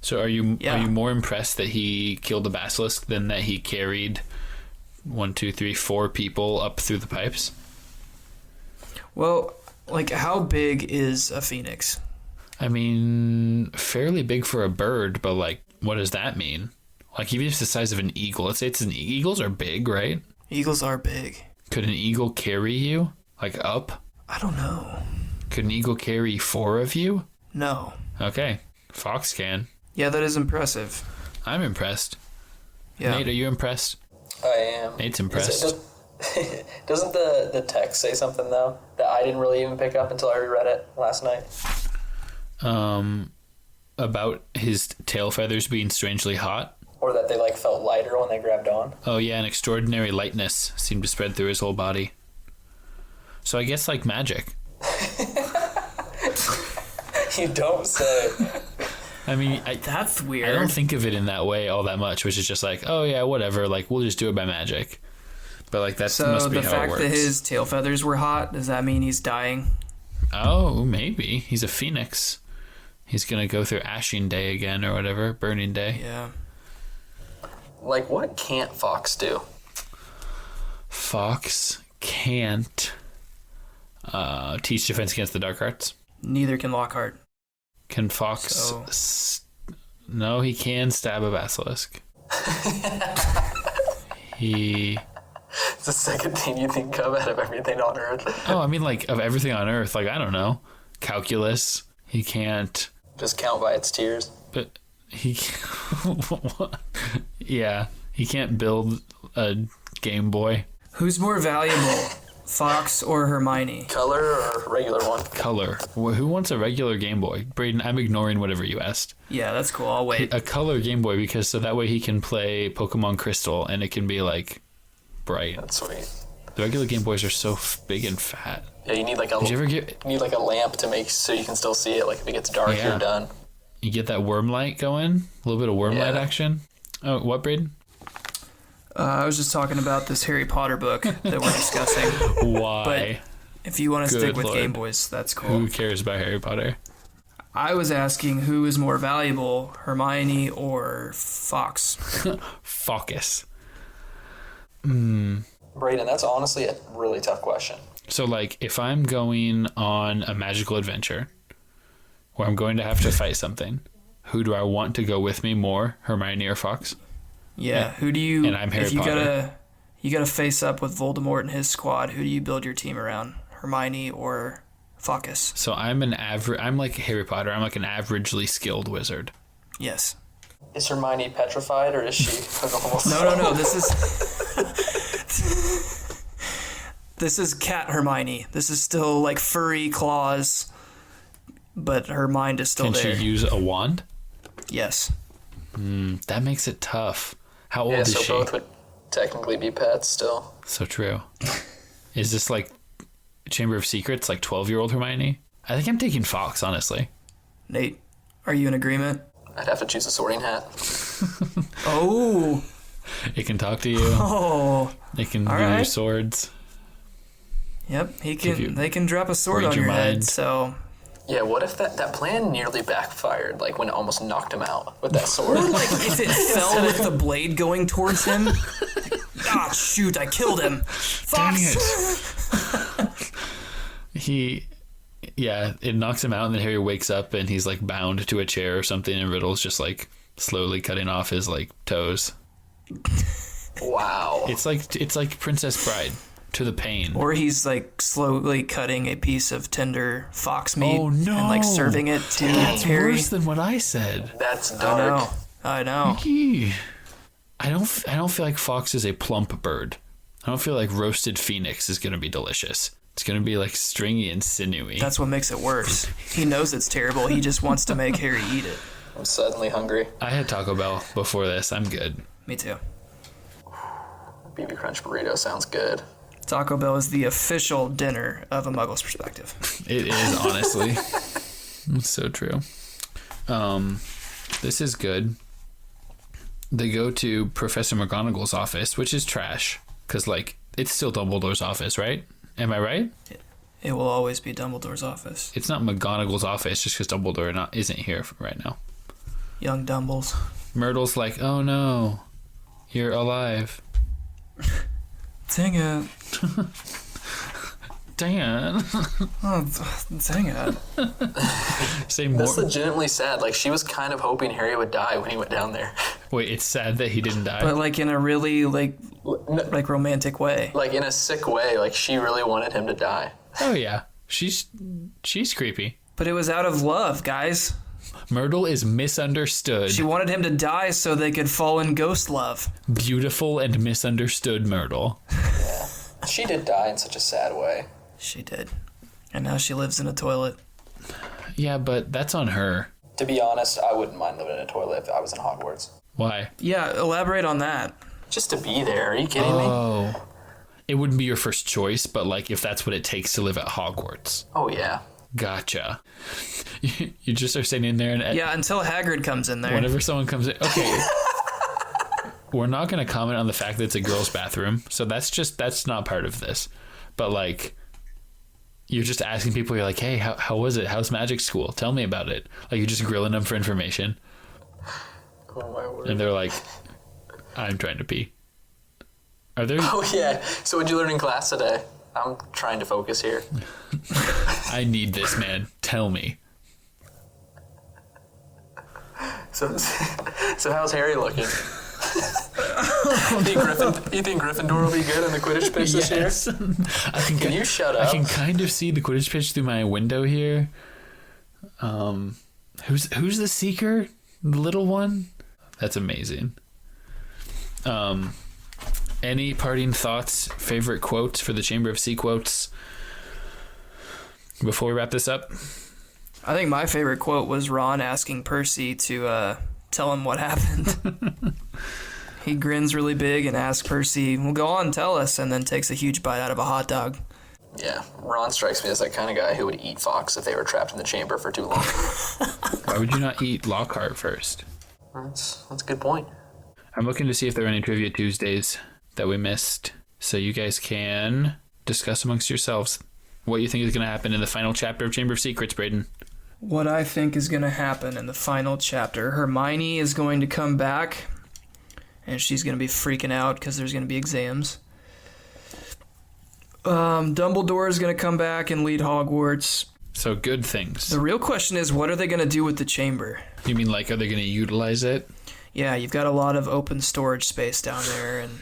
So are you more impressed that he killed the basilisk than that he carried 4 people up through the pipes? Well, how big is a phoenix? I mean, fairly big for a bird, but what does that mean? Even if it's the size of an eagle, let's say eagles are big, right? Eagles are big. Could an eagle carry you? Up? I don't know. Could an eagle carry 4 of you? No. Okay. Fawkes can. Yeah, that is impressive. I'm impressed. Yeah. Nate, are you impressed? I am. Nate's impressed. Doesn't the text say something, though, that I didn't really even pick up until I reread it last night? About his tail feathers being strangely hot? Or that they felt lighter when they grabbed on? Oh yeah, an extraordinary lightness seemed to spread through his whole body. So I guess magic. You don't say. I mean, That's weird. I don't think of it in that way all that much, which is just like, oh yeah, whatever. Like, we'll just do it by magic. But like, that So must be the how it fact works. that his tail feathers were hot, does that mean he's dying? Oh, maybe he's a phoenix. He's gonna go through Ashing Day again or whatever, Burning Day. Yeah. Like, what can't Fox do? Fox can't teach defense against the dark arts. Neither can Lockhart. Can Fox? So- No, he can stab a basilisk. He. It's the second thing you think of out of everything on Earth. Oh, I mean, like, of everything on Earth, like, I don't know, calculus. He can't. Just count by its tears. But he. Yeah, he can't build a Game Boy. Who's more valuable, Fox or Hermione? Color or regular one? Color. Who wants a regular Game Boy? Braden, I'm ignoring whatever you asked. Yeah, that's cool. I'll wait. A color Game Boy, because so that way he can play Pokemon Crystal and it can be like bright. That's sweet. The regular Game Boys are so big and fat. Yeah, you need like a Did you ever get a lamp to make so you can still see it. Like if it gets dark, Yeah. you're done. you get that worm light going? A little bit of worm light Yeah. action. Oh, what, Braden? I was just talking about this Harry Potter book that we're discussing. Why? If you want to stick Good with Lord. Game Boys, that's cool. Who cares about Harry Potter? I was asking who is more valuable, Hermione or Fox? Focus. Braden, that's honestly a really tough question. So, like, if I'm going on a magical adventure where I'm going to have to fight something, who do I want to go with me more, Hermione or Fox? Yeah, who do you? And I'm Harry if you Potter. you gotta face up with Voldemort and his squad. Who do you build your team around, Hermione or Focus? So I'm like Harry Potter. I'm like an averagely skilled wizard. Yes. Is Hermione petrified or is she almost? No. This is Cat Hermione. This is still like furry claws, but her mind is still Can there. she use a wand? Yes. That makes it tough. How old Yeah, is so she? both would technically be pets still. So true. Is this like Chamber of Secrets, like 12-year-old Hermione? I think I'm taking Fox, honestly. Nate, are you in agreement? I'd have to choose a sorting hat. Oh. It can talk to you. Oh. It can All do your right. swords. Yep. you- They can drop a sword read on your your head. mind. So. Yeah, what if that plan nearly backfired, like when it almost knocked him out with that sword? Or like if it fell with the blade going towards him. Ah, shoot! I killed him. Dang Fox. it. It knocks him out, and then Harry wakes up, and he's like bound to a chair or something, and Riddle's just like slowly cutting off his like toes. Wow. It's like Princess Bride to the pain. Or he's like slowly cutting a piece of tender fox meat Oh, no. and like serving it to That's Harry. worse than what I said. That's I dark. know. I know. Eee. I don't feel like Fox is a plump bird. I don't feel like roasted phoenix is going to be delicious. It's going to be like stringy and sinewy. That's what makes it worse. He knows it's terrible. He just wants to make Harry eat it. I'm suddenly hungry. I had Taco Bell before this. I'm good. Me too. BB Crunch burrito sounds good. Taco Bell is the official dinner of a Muggle's perspective. It is, honestly. It's so true. This is good. They go to Professor McGonagall's office, which is trash, because, like, it's still Dumbledore's office, right? Am I right? It will always be Dumbledore's office. It's not McGonagall's office just because Dumbledore isn't here right now. Young Dumbles. Myrtle's like, oh no, you're alive. Dang it. Dan. Oh, dang it. Say more. That's legitimately sad. Like, she was kind of hoping Harry would die when he went down there. Wait, it's sad that he didn't die. But like in a really like romantic way. Like, in a sick way. Like, she really wanted him to die. Oh yeah, she's creepy. But it was out of love, guys. Myrtle is misunderstood. She wanted him to die so they could fall in ghost love. Beautiful and misunderstood Myrtle. She did die in such a sad way. She did. And now she lives in a toilet. Yeah, but that's on her. To be honest, I wouldn't mind living in a toilet if I was in Hogwarts. Why? Yeah, elaborate on that. Just to be there. Are you kidding me? Oh. It wouldn't be your first choice, but like if that's what it takes to live at Hogwarts. Oh, yeah. Gotcha. You just are sitting in there and Yeah, until Hagrid comes in there. whenever someone comes in, okay. We're not going to comment on the fact that it's a girl's bathroom, so that's not part of this. But like, you're just asking people. You're like, hey, how was it? How's magic school? Tell me about it. Like, you're just grilling them for information. Oh my word. And they're like, I'm trying to pee. Are there? Oh yeah. So what'd you learn in class today? I'm trying to focus here. I need this, man. Tell me. So how's Harry looking? You think Gryffindor will be good in the Quidditch pitch this year? Can you shut up? I can kind of see the Quidditch pitch through my window here. Who's the seeker? The little one? That's amazing. Any parting thoughts, favorite quotes for the Chamber of Sea quotes before we wrap this up? I think my favorite quote was Ron asking Percy to tell him what happened. He grins really big and asks Percy, well, go on, tell us, and then takes a huge bite out of a hot dog. Yeah, Ron strikes me as that kind of guy who would eat Fox if they were trapped in the chamber for too long. Why would you not eat Lockhart first? That's a good point. I'm looking to see if there are any Trivia Tuesdays that we missed, so you guys can discuss amongst yourselves what you think is going to happen in the final chapter of Chamber of Secrets, Braden. What I think is going to happen in the final chapter, Hermione is going to come back, and she's going to be freaking out because there's going to be exams. Dumbledore is going to come back and lead Hogwarts. So good things. The real question is, what are they going to do with the chamber? You mean like, are they going to utilize it? Yeah, you've got a lot of open storage space down there, and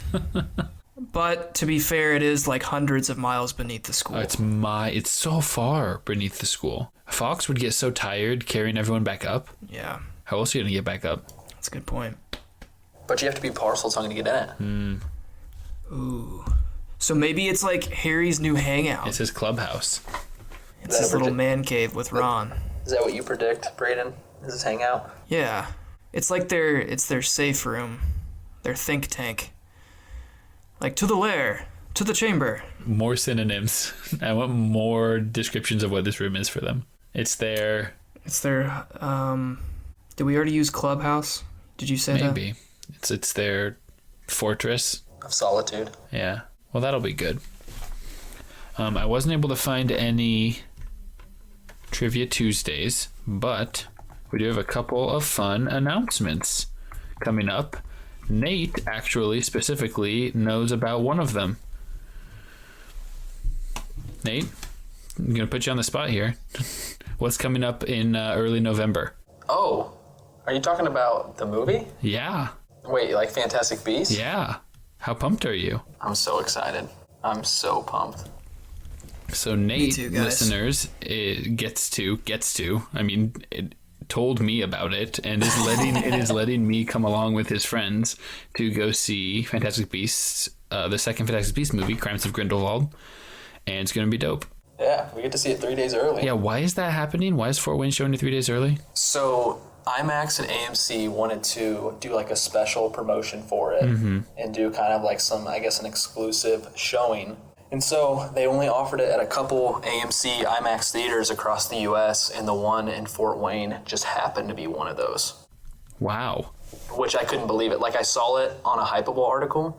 but to be fair, it is like hundreds of miles beneath the school. It's so far beneath the school. Fox would get so tired carrying everyone back up. Yeah. How else are you going to get back up? That's a good point. But you have to be Parseltongue to get in it. Ooh. So maybe it's like Harry's new hangout. It's his clubhouse. It's his little man cave with Ron. Is that what you predict, Braden? Is his hangout? Yeah. It's like their safe room. Their think tank. Like, to the lair. To the chamber. More synonyms. I want more descriptions of what this room is for them. It's their... Did we already use clubhouse? Did you say that? Maybe. It's their fortress. Of solitude. Yeah. Well, that'll be good. I wasn't able to find any Trivia Tuesdays, but we do have a couple of fun announcements coming up. Nate, actually, specifically, knows about one of them. Nate, I'm going to put you on the spot here. What's coming up in early November? Oh, are you talking about the movie? Yeah. Wait, like Fantastic Beasts? Yeah. How pumped are you? I'm so excited. I'm so pumped. So Nate, too, guys. listeners, it told me about it and is letting me come along with his friends to go see Fantastic Beasts, the second Fantastic Beasts movie, Crimes of Grindelwald, and it's going to be dope. Yeah, we get to see it 3 days early. Yeah, why is that happening? Why is Fort Wayne showing it 3 days early? So IMAX and AMC wanted to do like a special promotion for it and do kind of like some, I guess, an exclusive showing. And so they only offered it at a couple AMC IMAX theaters across the U.S., and the one in Fort Wayne just happened to be one of those. Wow. Which I couldn't believe it. Like, I saw it on a Hypable article,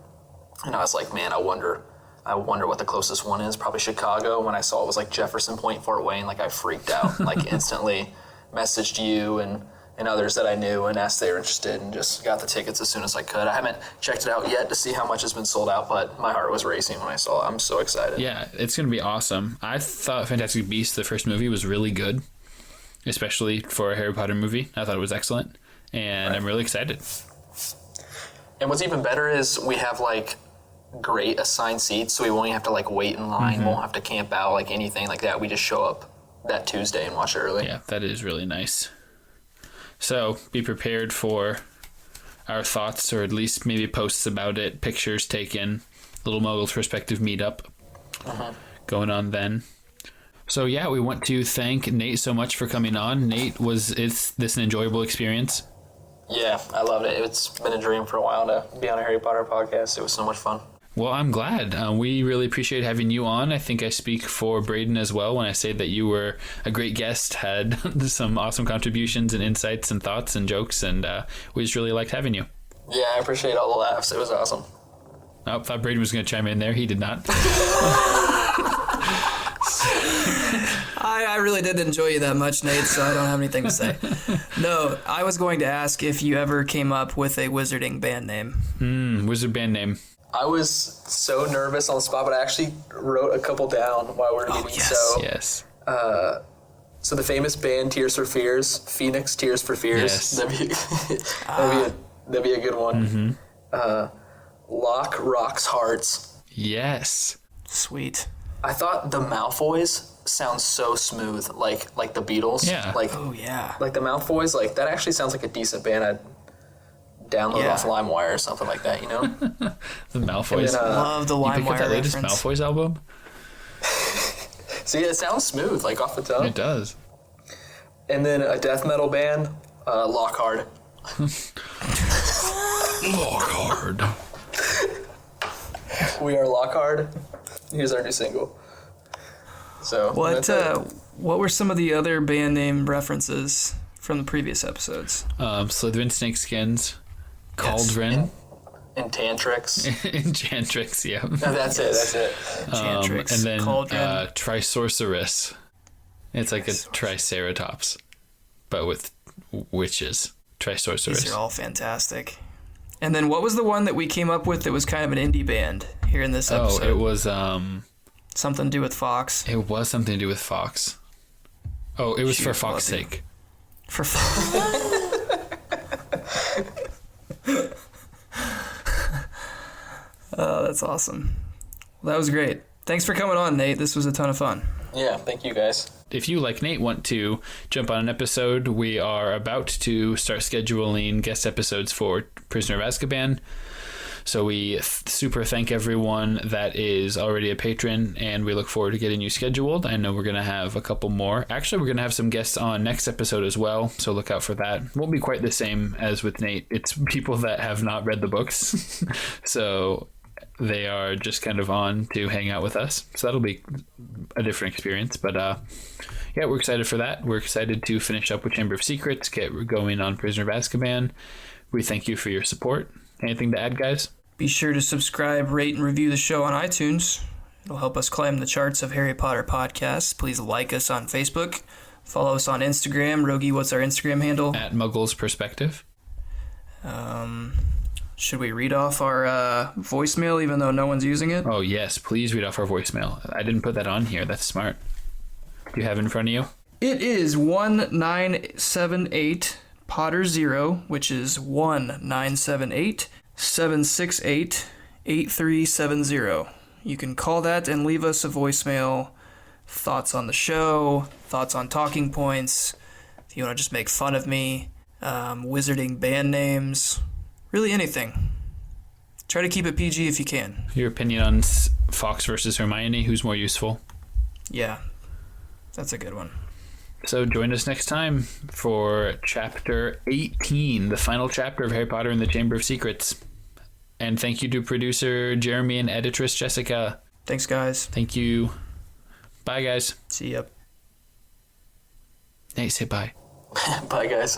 and I was like, man, I wonder what the closest one is. Probably Chicago. When I saw it was like Jefferson Point, Fort Wayne, like I freaked out. Like instantly messaged you and others that I knew and asked if they were interested, and just got the tickets as soon as I could. I haven't checked it out yet to see how much has been sold out, but my heart was racing when I saw it. I'm so excited. Yeah, it's going to be awesome. I thought Fantastic Beasts, the first movie, was really good, especially for a Harry Potter movie. I thought it was excellent, and I'm really excited. And what's even better is we have like great assigned seats, so we won't even have to like wait in line, won't have to camp out, like anything like that. We just show up that Tuesday and watch it early. Yeah, that is really nice. So be prepared for our thoughts, or at least maybe posts about it, pictures taken, Little Moguls Perspective meetup going on then. So yeah, we want to thank Nate so much for coming on. Nate, is this an enjoyable experience? Yeah, I loved it. It's been a dream for a while to be on a Harry Potter podcast. It was so much fun. Well, I'm glad. We really appreciate having you on. I think I speak for Braden as well when I say that you were a great guest, had some awesome contributions and insights and thoughts and jokes, and we just really liked having you. Yeah, I appreciate all the laughs. It was awesome. Oh, I thought Braden was going to chime in there. He did not. I really did enjoy you that much, Nate, so I don't have anything to say. No, I was going to ask if you ever came up with a wizarding band name. Wizard band name. I was so nervous on the spot, but I actually wrote a couple down while we were meeting. Yes. So the famous band Tears for Fears, Phoenix Tears for Fears. Yes. That'd be a good one. Lock Rocks Hearts. Yes. Sweet. I thought the Malfoys sounds so smooth, like the Beatles. Yeah. Oh, yeah. Like the Malfoys, like that actually sounds like a decent band. I'd download off LimeWire or something like that, you know? The Malfoys. Then, Love the you pick up LimeWire that latest reference. Malfoys album? See, it sounds smooth, like off the tongue. It does. And then a death metal band, Lockhard. Lockhard. We are Lockhard. Here's our new single. So What were some of the other band name references from the previous episodes? Slytherin Snakeskins, Cauldron, Enchantrix. Enchantrix, yeah. No, that's it. Enchantrix, and then Cauldron. Trisorcerus. It's like a Triceratops, but with witches. Trisorcerus. These are all fantastic. And then what was the one that we came up with that was kind of an indie band here in this episode? Oh, it was something to do with Fox. It was something to do with Fox. Oh, it was Shoot, for Fox's Fluffy. sake. For Fox. Oh, that's awesome. Well, that was great. Thanks for coming on, Nate. This was a ton of fun. Yeah, thank you guys. If you, like Nate, want to jump on an episode, we are about to start scheduling guest episodes for Prisoner of Azkaban. So we super thank everyone that is already a patron, and we look forward to getting you scheduled. I know we're going to have a couple more. Actually, we're going to have some guests on next episode as well, so look out for that. Won't be quite the same as with Nate. It's people that have not read the books, so they are just kind of on to hang out with us. So that'll be a different experience. But yeah, we're excited for that. We're excited to finish up with Chamber of Secrets, get going on Prisoner of Azkaban. We thank you for your support. Anything to add, guys? Be sure to subscribe, rate, and review the show on iTunes. It'll help us climb the charts of Harry Potter podcasts. Please like us on Facebook. Follow us on Instagram. Rogge, what's our Instagram handle? At Muggles Perspective. Should we read off our voicemail even though no one's using it? Oh, yes. Please read off our voicemail. I didn't put that on here. That's smart. Do you have it in front of you? It is 1978 Potter 0, which is 1978 768 8370. You can call that and leave us a voicemail. Thoughts on the show, thoughts on talking points. If you want to just make fun of me, wizarding band names, really anything. Try to keep it PG if you can. Your opinion on Fox versus Hermione, who's more useful? Yeah, that's a good one. So join us next time for Chapter 18, the final chapter of Harry Potter and the Chamber of Secrets. And thank you to producer Jeremy and editress Jessica. Thanks, guys. Thank you. Bye, guys. See ya. Nate, say bye. Bye, guys.